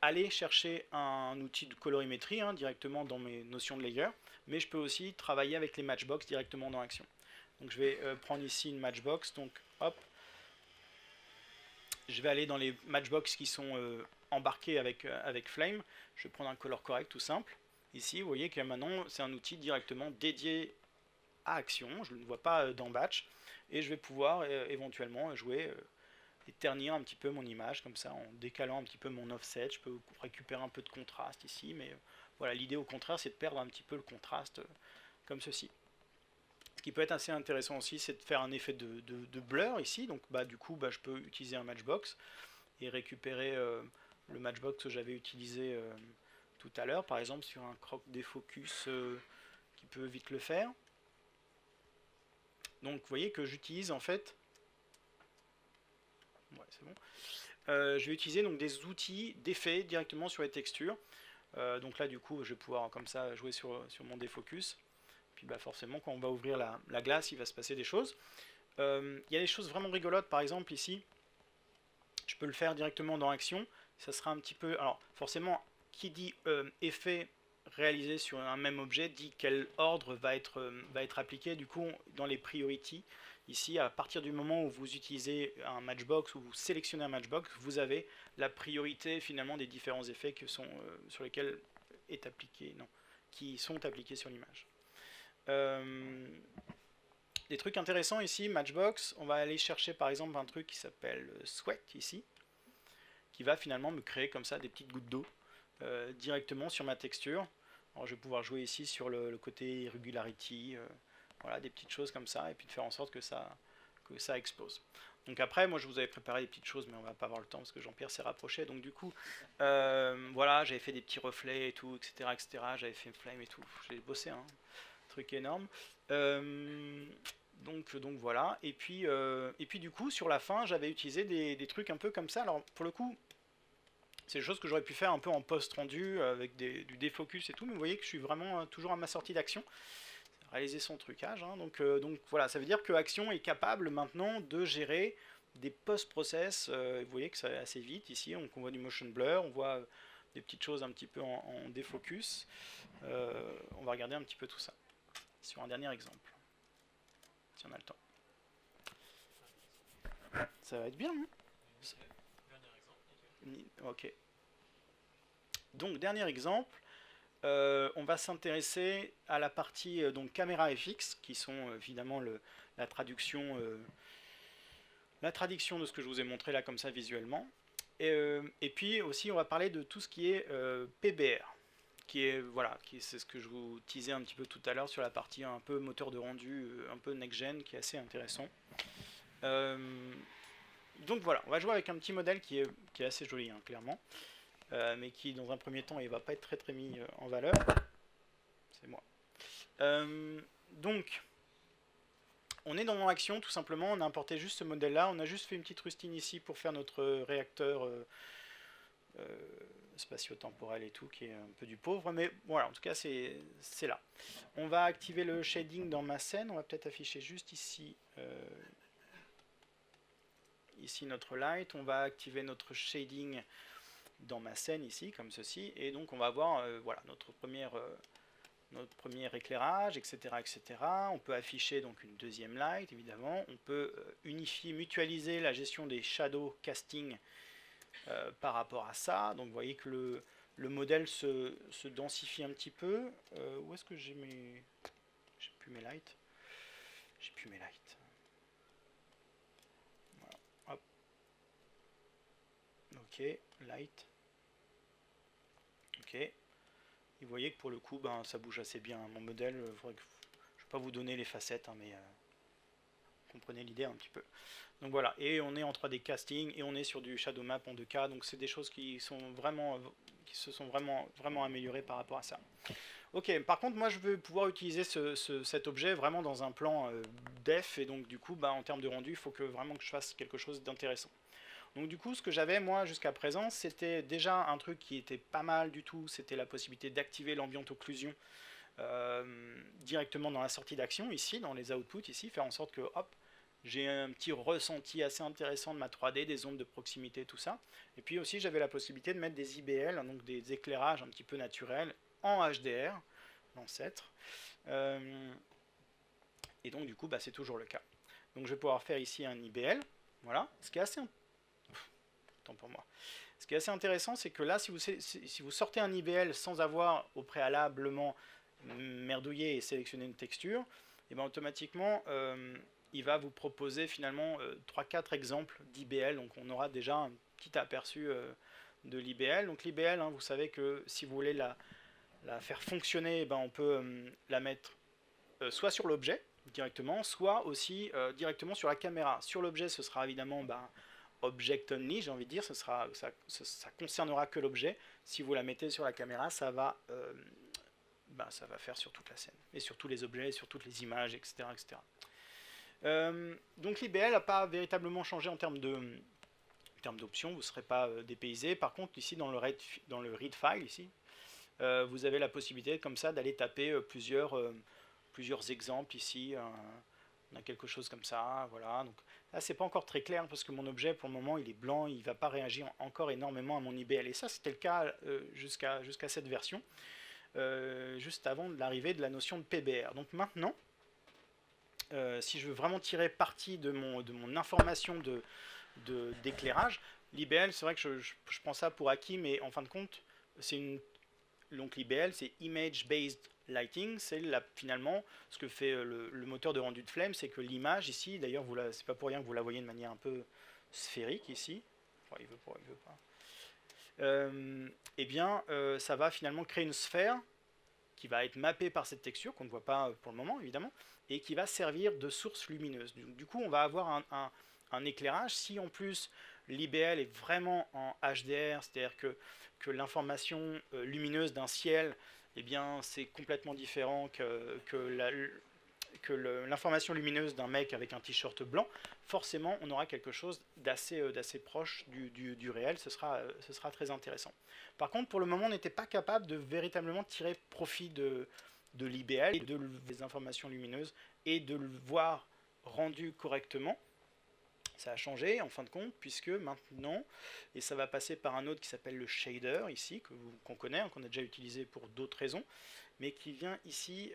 aller chercher un outil de colorimétrie directement dans mes notions de layer, mais je peux aussi travailler avec les matchbox directement dans Action. Donc je vais prendre ici une matchbox, donc hop, je vais aller dans les matchbox qui sont embarqués avec Flame, je vais prendre un color correct tout simple. Ici vous voyez que maintenant c'est un outil directement dédié à Action, je ne le vois pas dans Batch, et je vais pouvoir éventuellement jouer et ternir un petit peu mon image comme ça en décalant un petit peu mon offset. Je peux récupérer un peu de contraste ici, mais voilà, l'idée au contraire c'est de perdre un petit peu le contraste comme ceci. Ce qui peut être assez intéressant aussi, c'est de faire un effet de blur ici. Donc du coup je peux utiliser un matchbox et récupérer le matchbox que j'avais utilisé tout à l'heure, par exemple sur un croc défocus qui peut vite le faire. Donc vous voyez que j'utilise en fait, ouais, c'est bon. Je vais utiliser donc des outils d'effet directement sur les textures. Donc là du coup je vais pouvoir comme ça jouer sur mon défocus. Puis forcément quand on va ouvrir la glace il va se passer des choses. Il y a des choses vraiment rigolotes, par exemple ici, je peux le faire directement dans Action. Ça sera un petit peu, alors forcément qui dit effet réalisé sur un même objet dit quel ordre va être appliqué. Du coup dans les priorities ici, à partir du moment où vous utilisez un matchbox ou vous sélectionnez un matchbox, vous avez la priorité finalement des différents effets que sont, sur lesquels est appliqué, non, qui sont appliqués sur l'image. Des trucs intéressants ici, matchbox, on va aller chercher par exemple un truc qui s'appelle sweat ici, qui va finalement me créer comme ça des petites gouttes d'eau directement sur ma texture. Alors je vais pouvoir jouer ici sur le côté irregularity, voilà, des petites choses comme ça, et puis de faire en sorte que ça explose. Donc après, moi je vous avais préparé des petites choses, mais on va pas avoir le temps parce que Jean-Pierre s'est rapproché. Donc du coup, voilà, j'avais fait des petits reflets et tout, etc., etc. J'avais fait flame et tout. J'ai bossé, hein, truc énorme. Donc voilà. Et puis du coup, sur la fin, j'avais utilisé des trucs un peu comme ça. Alors pour le coup, c'est des choses que j'aurais pu faire un peu en post-rendu avec du défocus et tout, mais vous voyez que je suis vraiment toujours à ma sortie d'Action, réaliser son trucage. Donc voilà, ça veut dire que Action est capable maintenant de gérer des post-process. Vous voyez que ça va assez vite ici, donc on voit du motion blur, on voit des petites choses un petit peu en défocus. On va regarder un petit peu tout ça sur un dernier exemple, si on a le temps. Ça va être bien, hein? Ok. Donc dernier exemple, on va s'intéresser à la partie donc caméra FX, qui sont évidemment la traduction de ce que je vous ai montré là comme ça visuellement. Et puis aussi on va parler de tout ce qui est PBR, qui est voilà, c'est ce que je vous teasais un petit peu tout à l'heure sur la partie un peu moteur de rendu, un peu next-gen, qui est assez intéressant. Donc voilà, on va jouer avec un petit modèle qui est assez joli, hein, clairement. mais qui dans un premier temps il va pas être très mis en valeur. C'est moi. Donc on est dans mon action tout simplement, on a importé juste ce modèle là, on a juste fait une petite rustine ici pour faire notre réacteur spatio-temporel et tout, qui est un peu du pauvre, mais voilà, en tout cas c'est là. On va activer le shading dans ma scène, on va peut-être afficher juste ici ici notre light, on va activer notre shading dans ma scène ici, comme ceci, et donc on va avoir voilà, notre premier éclairage, etc., etc. On peut afficher donc une deuxième light, évidemment. On peut unifier, mutualiser la gestion des shadow casting par rapport à ça. Donc vous voyez que le modèle se densifie un petit peu. Où est-ce que j'ai mes... J'ai plus mes lights. J'ai plus mes lights. Voilà. Hop. Ok, light. Ok. Et vous voyez que pour le coup, ben, ça bouge assez bien. Mon modèle, je ne vais pas vous donner les facettes, hein, mais comprenez l'idée un petit peu. Donc voilà, et on est en 3D casting, et on est sur du shadow map en 2K, donc c'est des choses qui se sont vraiment améliorées par rapport à ça. Ok, par contre, moi je veux pouvoir utiliser cet objet vraiment dans un plan def, et donc du coup, bah, en termes de rendu, il faut vraiment que je fasse quelque chose d'intéressant. Donc du coup, ce que j'avais moi jusqu'à présent, c'était déjà un truc qui était pas mal du tout, c'était la possibilité d'activer l'ambient occlusion directement dans la sortie d'action, ici, dans les outputs, ici, faire en sorte que, hop, j'ai un petit ressenti assez intéressant de ma 3D, des ondes de proximité, tout ça. Et puis aussi, j'avais la possibilité de mettre des IBL, donc des éclairages un petit peu naturels, en HDR, l'ancêtre. Et donc du coup, bah, c'est toujours le cas. Donc je vais pouvoir faire ici un IBL, voilà, ce qui est assez... Tant pour moi. Ce qui est assez intéressant, c'est que là, si vous sortez un IBL sans avoir au préalablement merdouillé et sélectionné une texture, et ben automatiquement, il va vous proposer finalement 3-4 exemples d'IBL. Donc on aura déjà un petit aperçu de l'IBL. Donc l'IBL, hein, vous savez que si vous voulez la faire fonctionner, ben, on peut la mettre soit sur l'objet directement, soit aussi directement sur la caméra. Sur l'objet, ce sera évidemment... Ben, object only, j'ai envie de dire, ça concernera que l'objet. Si vous la mettez sur la caméra, ça va faire sur toute la scène, et sur tous les objets, sur toutes les images, etc. etc. Donc l'IBL n'a pas véritablement changé en termes d'options, vous ne serez pas dépaysé. Par contre, ici, dans le read file, ici, vous avez la possibilité, comme ça, d'aller taper plusieurs exemples ici. On a quelque chose comme ça, voilà. Donc là, c'est pas encore très clair parce que mon objet, pour le moment, il est blanc, il va pas réagir encore énormément à mon IBL. Et ça, c'était le cas jusqu'à cette version, juste avant l'arrivée de la notion de PBR. Donc maintenant, si je veux vraiment tirer parti de mon information d'éclairage, l'IBL, c'est vrai que je prends ça pour acquis, mais en fin de compte, donc l'IBL, c'est Image Based Lighting, c'est finalement ce que fait le moteur de rendu de Flame, c'est que l'image ici, d'ailleurs c'est pas pour rien que vous la voyez de manière un peu sphérique ici, enfin, il veut pas, eh bien ça va finalement créer une sphère qui va être mappée par cette texture qu'on ne voit pas pour le moment évidemment, et qui va servir de source lumineuse. Du coup on va avoir un éclairage. Si en plus l'IBL est vraiment en HDR, c'est-à-dire que l'information lumineuse d'un ciel, eh bien, c'est complètement différent que l'information lumineuse d'un mec avec un t-shirt blanc, forcément, on aura quelque chose d'assez proche du réel. Ce sera très intéressant. Par contre, pour le moment, on n'était pas capable de véritablement tirer profit de l'IBL, des informations lumineuses, et de le voir rendu correctement. Ça a changé en fin de compte, puisque maintenant, et ça va passer par un autre qui s'appelle le shader ici, qu'on connaît, hein, qu'on a déjà utilisé pour d'autres raisons, mais qui vient ici,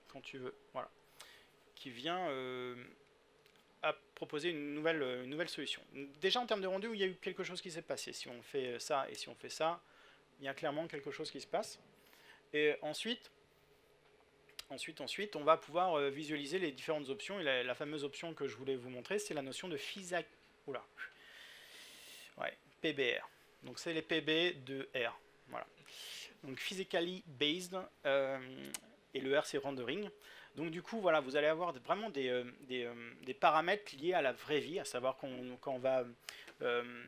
quand tu veux, voilà, qui vient à proposer une nouvelle solution. Déjà en termes de rendu, il y a eu quelque chose qui s'est passé. Si on fait ça et si on fait ça, il y a clairement quelque chose qui se passe. Et ensuite, on va pouvoir visualiser les différentes options. Et la fameuse option que je voulais vous montrer, c'est la notion de PBR. Donc c'est les PB de R. Voilà. Donc physically based, et le R c'est rendering. Donc du coup, voilà, vous allez avoir vraiment des paramètres liés à la vraie vie, à savoir quand on va euh,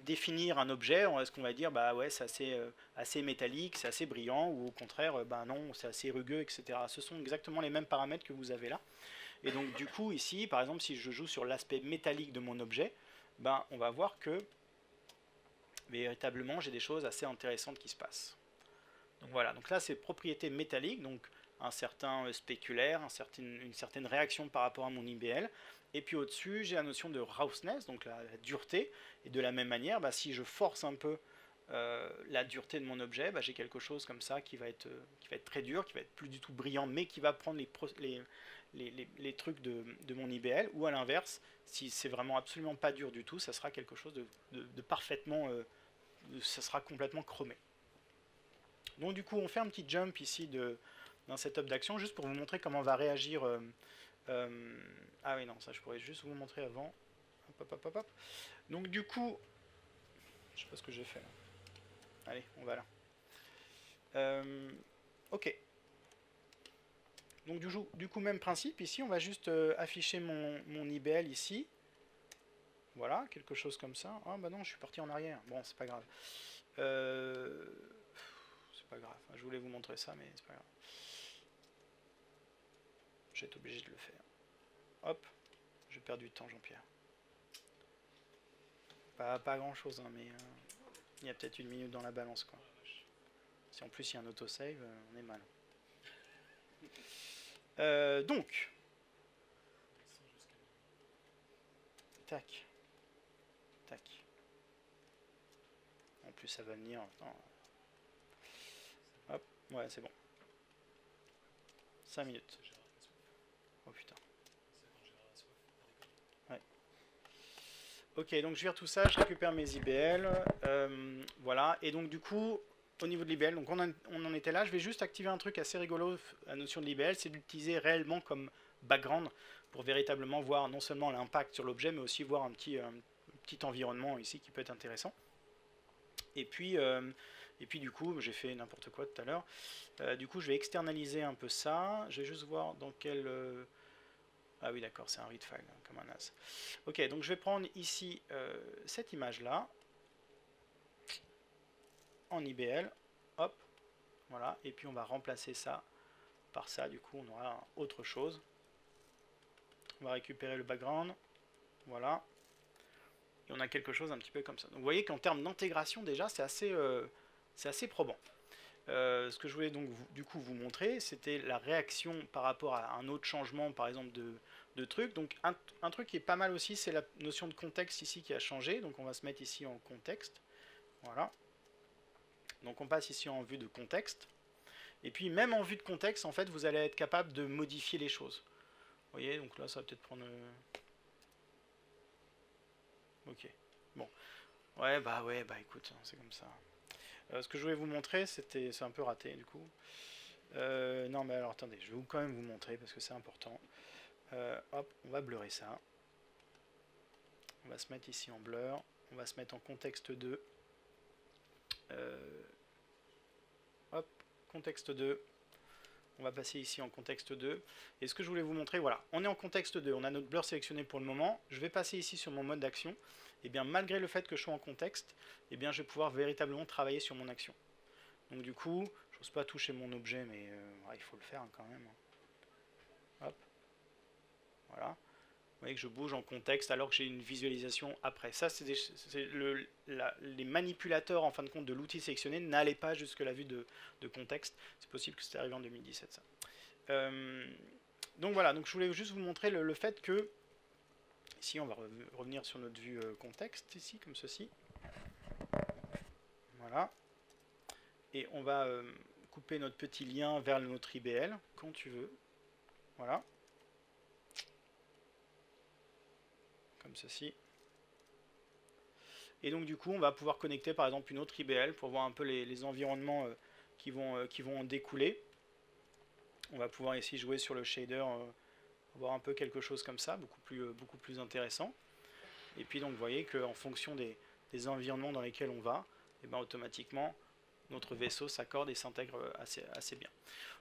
définir un objet, est-ce qu'on va dire bah ouais c'est assez métallique, c'est assez brillant, ou au contraire bah non c'est assez rugueux, etc. Ce sont exactement les mêmes paramètres que vous avez là. Et donc du coup ici, par exemple, si je joue sur l'aspect métallique de mon objet, ben on va voir que véritablement j'ai des choses assez intéressantes qui se passent. Donc voilà, donc là c'est propriété métallique, donc un certain spéculaire, une certaine réaction par rapport à mon IBL. Et puis au-dessus, j'ai la notion de roughness, donc la dureté. Et de la même manière, bah, si je force un peu la dureté de mon objet, bah, j'ai quelque chose comme ça qui va être très dur, qui va être plus du tout brillant, mais qui va prendre les trucs de mon IBL. Ou à l'inverse, si c'est vraiment absolument pas dur du tout, ça sera quelque chose de parfaitement... ça sera complètement chromé. Donc du coup, on fait un petit jump ici d'un setup d'action, juste pour vous montrer comment va réagir... ah oui, non, ça je pourrais juste vous montrer avant. Hop, hop, hop, hop. Donc du coup... Je sais pas ce que j'ai fait là. Allez, on va là. Ok. Donc du coup, même principe, ici, on va juste afficher mon IBL ici. Voilà, quelque chose comme ça. Ah bah non, je suis parti en arrière. Bon, c'est pas grave. C'est pas grave. Je voulais vous montrer ça, mais c'est pas grave. Je vais être obligé de le faire. Hop, j'ai perdu du temps, Jean-Pierre. Pas grand chose, hein, mais il y a peut-être une minute dans la balance, quoi. Si en plus il y a un autosave, on est mal. Donc, tac, tac. En plus ça va venir. Non. Hop, ouais, c'est bon. 5 minutes. Oh putain. Ouais. Ok, donc je vire tout ça, je récupère mes IBL. Voilà, et donc du coup, au niveau de l'IBL, donc on en était là. Je vais juste activer un truc assez rigolo, la notion de l'IBL, c'est d'utiliser réellement comme background pour véritablement voir non seulement l'impact sur l'objet, mais aussi voir un petit environnement ici qui peut être intéressant. Et puis du coup, j'ai fait n'importe quoi tout à l'heure. Du coup, je vais externaliser un peu ça. Je vais juste voir dans quel... Ah oui, d'accord, c'est un read file, comme un as. Ok, donc je vais prendre ici cette image-là, en IBL. Hop, voilà. Et puis on va remplacer ça par ça. Du coup, on aura autre chose. On va récupérer le background. Voilà. Et on a quelque chose un petit peu comme ça. Donc vous voyez qu'en termes d'intégration, déjà, c'est assez probant. Ce que je voulais donc du coup vous montrer, c'était la réaction par rapport à un autre changement, par exemple de truc. Donc un truc qui est pas mal aussi, c'est la notion de contexte ici qui a changé. Donc on va se mettre ici en contexte. Voilà. Donc on passe ici en vue de contexte. Et puis même en vue de contexte, en fait, vous allez être capable de modifier les choses. Vous voyez, donc là, ça va peut-être prendre... Ok. Bon. Ouais, bah écoute, c'est comme ça. Ce que je voulais vous montrer, c'est un peu raté du coup. Non mais alors attendez, je vais quand même vous montrer parce que c'est important. Hop, on va blurrer ça. On va se mettre ici en blur. On va se mettre en contexte 2. Hop, contexte 2. On va passer ici en contexte 2. Et ce que je voulais vous montrer, voilà, on est en contexte 2. On a notre blur sélectionné pour le moment. Je vais passer ici sur mon mode d'action. Et bien malgré le fait que je sois en contexte, et bien je vais pouvoir véritablement travailler sur mon action. Donc du coup, je n'ose pas toucher mon objet, mais ouais, il faut le faire quand même. Hop, voilà. Vous voyez que je bouge en contexte alors que j'ai une visualisation après. Ça, c'est les manipulateurs en fin de compte de l'outil sélectionné n'allaient pas jusque la vue de contexte. C'est possible que c'était arrivé en 2017 ça. Donc voilà, donc je voulais juste vous montrer le fait que ici on va revenir sur notre vue contexte ici comme ceci. Voilà. Et on va couper notre petit lien vers notre IBL quand tu veux. Voilà. Comme ceci. Et donc du coup on va pouvoir connecter par exemple une autre IBL pour voir un peu les environnements qui vont en découler. On va pouvoir ici jouer sur le shader, voir un peu quelque chose comme ça, beaucoup plus intéressant. Et puis donc vous voyez qu'en fonction des environnements dans lesquels on va, et ben automatiquement notre vaisseau s'accorde et s'intègre assez bien.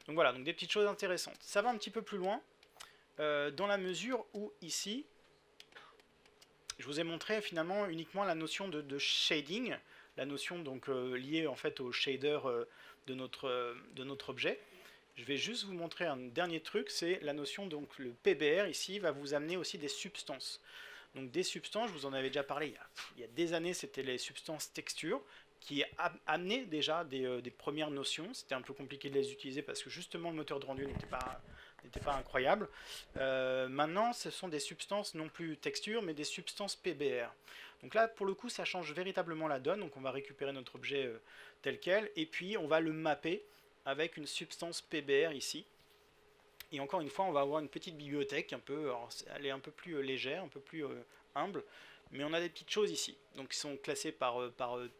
Donc voilà, donc des petites choses intéressantes. Ça va un petit peu plus loin, dans la mesure où ici, je vous ai montré finalement uniquement la notion de shading, la notion donc liée en fait au shader de notre objet. Je vais juste vous montrer un dernier truc, c'est la notion, donc le PBR ici va vous amener aussi des substances. Donc des substances, je vous en avais déjà parlé il y a des années, c'était les substances textures, qui amenaient déjà des premières notions. C'était un peu compliqué de les utiliser parce que justement le moteur de rendu n'était pas incroyable. Maintenant, ce sont des substances non plus textures, mais des substances PBR. Donc là, pour le coup, ça change véritablement la donne. Donc on va récupérer notre objet tel quel, et puis on va le mapper avec une substance PBR ici. Et encore une fois, on va avoir une petite bibliothèque, elle est un peu plus légère, un peu plus humble, mais on a des petites choses ici, donc qui sont classées par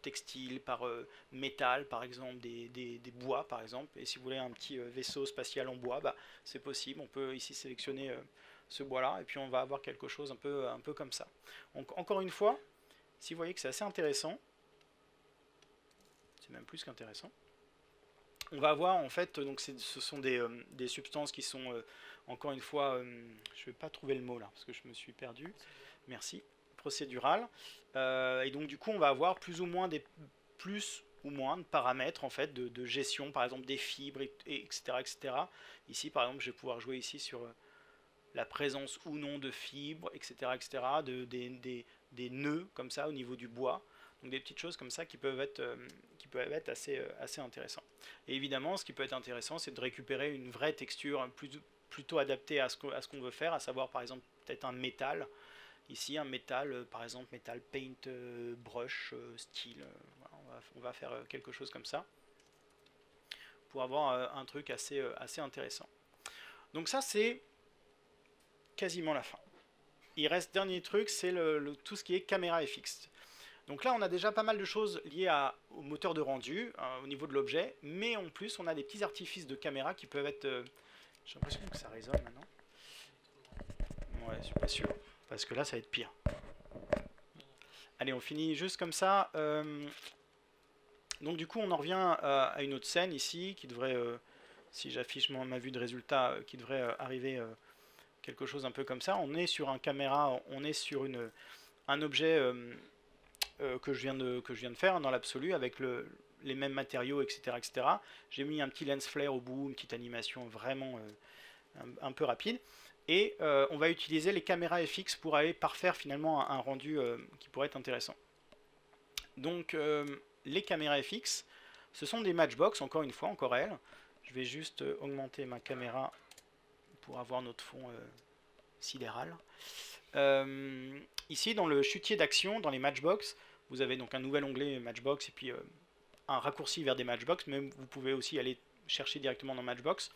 textile, par métal, par exemple, des bois, par exemple. Et si vous voulez un petit vaisseau spatial en bois, bah, c'est possible. On peut ici sélectionner ce bois-là, et puis on va avoir quelque chose un peu comme ça. Donc encore une fois, si vous voyez que c'est assez intéressant, c'est même plus qu'intéressant. On va avoir en fait, donc ce sont des substances qui sont encore une fois, je ne vais pas trouver le mot là parce que je me suis perdu. Merci. Procédural. Et donc du coup, on va avoir plus ou moins de paramètres en fait de gestion, par exemple des fibres, etc., etc. Ici, par exemple, je vais pouvoir jouer ici sur la présence ou non de fibres, etc., etc., des nœuds comme ça au niveau du bois. Donc des petites choses comme ça qui peuvent être assez intéressantes. Et évidemment, ce qui peut être intéressant, c'est de récupérer une vraie texture plutôt adaptée à ce qu'on veut faire, à savoir par exemple peut-être un métal. Ici, un métal, par exemple métal paint brush style. Voilà, on va faire quelque chose comme ça pour avoir un truc assez intéressant. Donc ça, c'est quasiment la fin. Il reste dernier truc, c'est tout ce qui est caméra FX. Donc là, on a déjà pas mal de choses liées au moteur de rendu, au niveau de l'objet, mais en plus, on a des petits artifices de caméra qui peuvent être... J'ai l'impression que ça résonne maintenant. Ouais, je suis pas sûr, parce que là, ça va être pire. Allez, on finit juste comme ça. Donc du coup, on en revient à une autre scène ici, qui devrait, si j'affiche ma vue de résultat, qui devrait arriver quelque chose un peu comme ça. On est sur un caméra, on est sur un objet... que je viens de faire dans l'absolu avec les mêmes matériaux, etc. etc. J'ai mis un petit lens flare au bout, une petite animation vraiment un peu rapide. Et on va utiliser les caméras FX pour aller parfaire finalement un rendu qui pourrait être intéressant. Donc les caméras FX, ce sont des Matchbox, encore une fois, encore elles. Je vais juste augmenter ma caméra pour avoir notre fond sidéral. Ici, dans le chutier d'action, dans les Matchbox, vous avez donc un nouvel onglet Matchbox et puis un raccourci vers des Matchbox, mais vous pouvez aussi aller chercher directement dans Matchbox.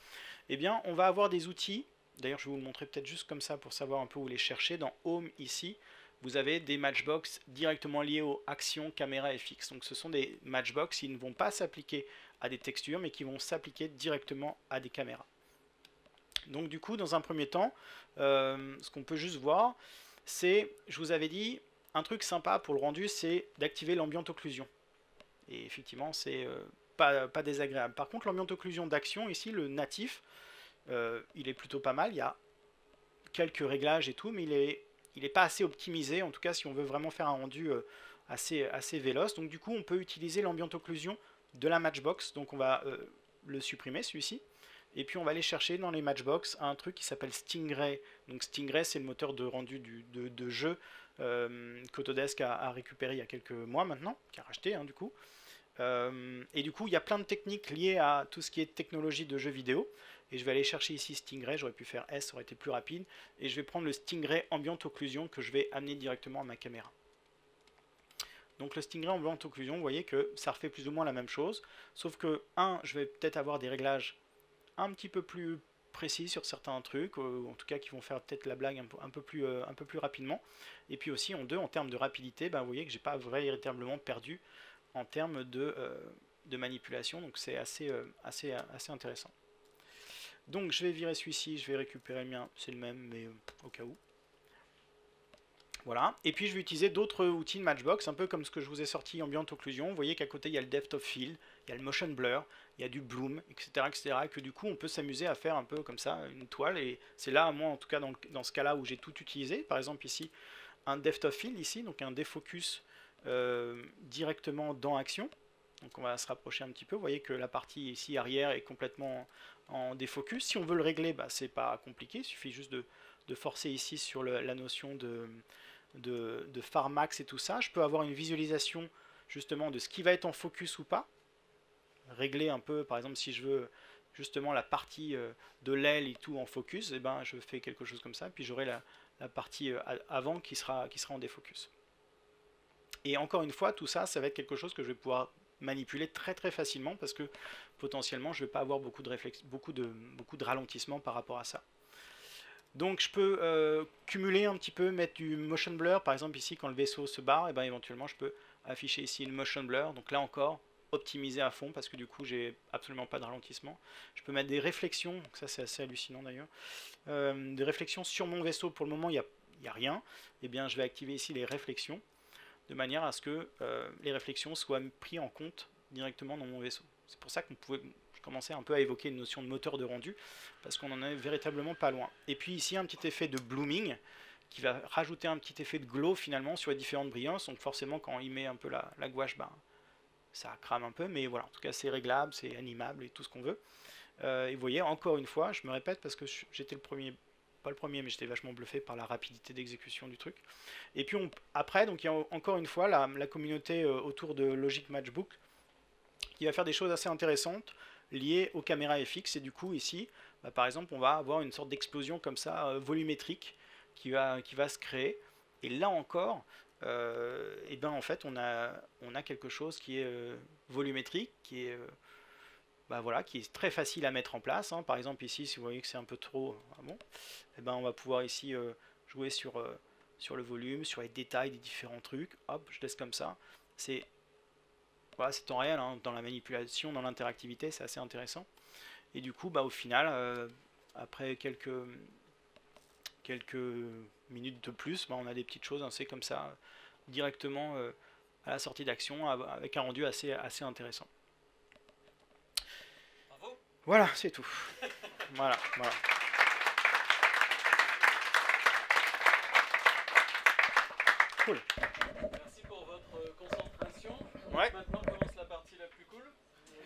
Eh bien, on va avoir des outils. D'ailleurs, je vais vous le montrer peut-être juste comme ça pour savoir un peu où les chercher. Dans Home, ici, vous avez des Matchbox directement liés aux actions caméra FX. Donc, ce sont des Matchbox qui ne vont pas s'appliquer à des textures, mais qui vont s'appliquer directement à des caméras. Donc, du coup, dans un premier temps, ce qu'on peut juste voir, c'est, je vous avais dit, un truc sympa pour le rendu, c'est d'activer l'ambient occlusion. Et effectivement, c'est pas désagréable. Par contre, l'ambient occlusion d'action, ici, le natif, il est plutôt pas mal. Il y a quelques réglages et tout, mais il est pas assez optimisé, en tout cas si on veut vraiment faire un rendu assez véloce. Donc du coup, on peut utiliser l'ambient occlusion de la Matchbox. Donc on va le supprimer, celui-ci. Et puis on va aller chercher dans les Matchbox un truc qui s'appelle Stingray. Donc Stingray, c'est le moteur de rendu de jeu qu'Autodesk a récupéré il y a quelques mois maintenant, qui a racheté du coup. Et du coup, il y a plein de techniques liées à tout ce qui est technologie de jeux vidéo. Et je vais aller chercher ici Stingray, j'aurais pu faire S, ça aurait été plus rapide. Et je vais prendre le Stingray Ambient Occlusion que je vais amener directement à ma caméra. Donc le Stingray Ambient Occlusion, vous voyez que ça refait plus ou moins la même chose. Sauf que, je vais peut-être avoir des réglages un petit peu plus précis sur certains trucs, en tout cas qui vont faire peut-être la blague un peu plus rapidement. Et puis aussi, en termes de rapidité, vous voyez que j'ai pas véritablement perdu en termes de manipulation, donc c'est assez intéressant. Donc je vais virer celui-ci, je vais récupérer le mien, c'est le même, mais au cas où. Voilà. Et puis je vais utiliser d'autres outils de Matchbox, un peu comme ce que je vous ai sorti Ambient Occlusion. Vous voyez qu'à côté il y a le Depth of Field, il y a le Motion Blur, il y a du Bloom, etc. etc. et que du coup on peut s'amuser à faire un peu comme ça une toile. Et c'est là, moi en tout cas dans ce cas-là où j'ai tout utilisé. Par exemple ici, un Depth of Field ici, donc un défocus directement dans Action. Donc on va se rapprocher un petit peu. Vous voyez que la partie ici arrière est complètement en défocus. Si on veut le régler, bah, c'est pas compliqué. Il suffit juste de forcer ici sur la notion de phare max et tout ça. Je peux avoir une visualisation justement de ce qui va être en focus ou pas. Régler un peu, par exemple, si je veux justement la partie de l'aile et tout en focus, et ben, je fais quelque chose comme ça. Puis j'aurai la partie avant qui sera en défocus. Et encore une fois, tout ça, ça va être quelque chose que je vais pouvoir manipuler très très facilement parce que potentiellement je ne vais pas avoir beaucoup de ralentissement par rapport à ça. Donc je peux cumuler un petit peu, mettre du motion blur, par exemple ici quand le vaisseau se barre, et ben éventuellement je peux afficher ici le motion blur, donc là encore optimiser à fond parce que du coup j'ai absolument pas de ralentissement. Je peux mettre des réflexions, donc ça c'est assez hallucinant d'ailleurs, des réflexions sur mon vaisseau. Pour le moment il n'y a rien, et bien je vais activer ici les réflexions de manière à ce que les réflexions soient prises en compte directement dans mon vaisseau. C'est pour ça qu'on pouvait commencer un peu à évoquer une notion de moteur de rendu, parce qu'on en est véritablement pas loin. Et puis ici un petit effet de blooming, qui va rajouter un petit effet de glow finalement sur les différentes brillances, donc forcément quand il met un peu la gouache, ben, ça crame un peu, mais voilà, en tout cas c'est réglable, c'est animable et tout ce qu'on veut. Et vous voyez, encore une fois, je me répète parce que j'étais le premier, pas le premier, mais j'étais vachement bluffé par la rapidité d'exécution du truc. Et puis après, donc il y a encore une fois la communauté autour de Logic Matchbook qui va faire des choses assez intéressantes liées aux caméras FX. Et du coup ici, bah, par exemple, on va avoir une sorte d'explosion comme ça, volumétrique, qui va se créer. Et là encore, et ben en fait, on a quelque chose qui est volumétrique, qui est bah voilà, qui est très facile à mettre en place. Hein. Par exemple ici, si vous voyez que c'est un peu trop, bon, et ben on va pouvoir ici jouer sur le volume, sur les détails des différents trucs. Hop, je laisse comme ça. C'est voilà, c'est temps réel, hein, dans la manipulation, dans l'interactivité, c'est assez intéressant. Et du coup, bah, au final, après quelques minutes de plus, bah, on a des petites choses, hein, c'est comme ça, directement à la sortie d'action, avec un rendu assez intéressant. Bravo. Voilà, c'est tout. Voilà. Cool. Merci pour votre concentration. Ouais. Maintenant,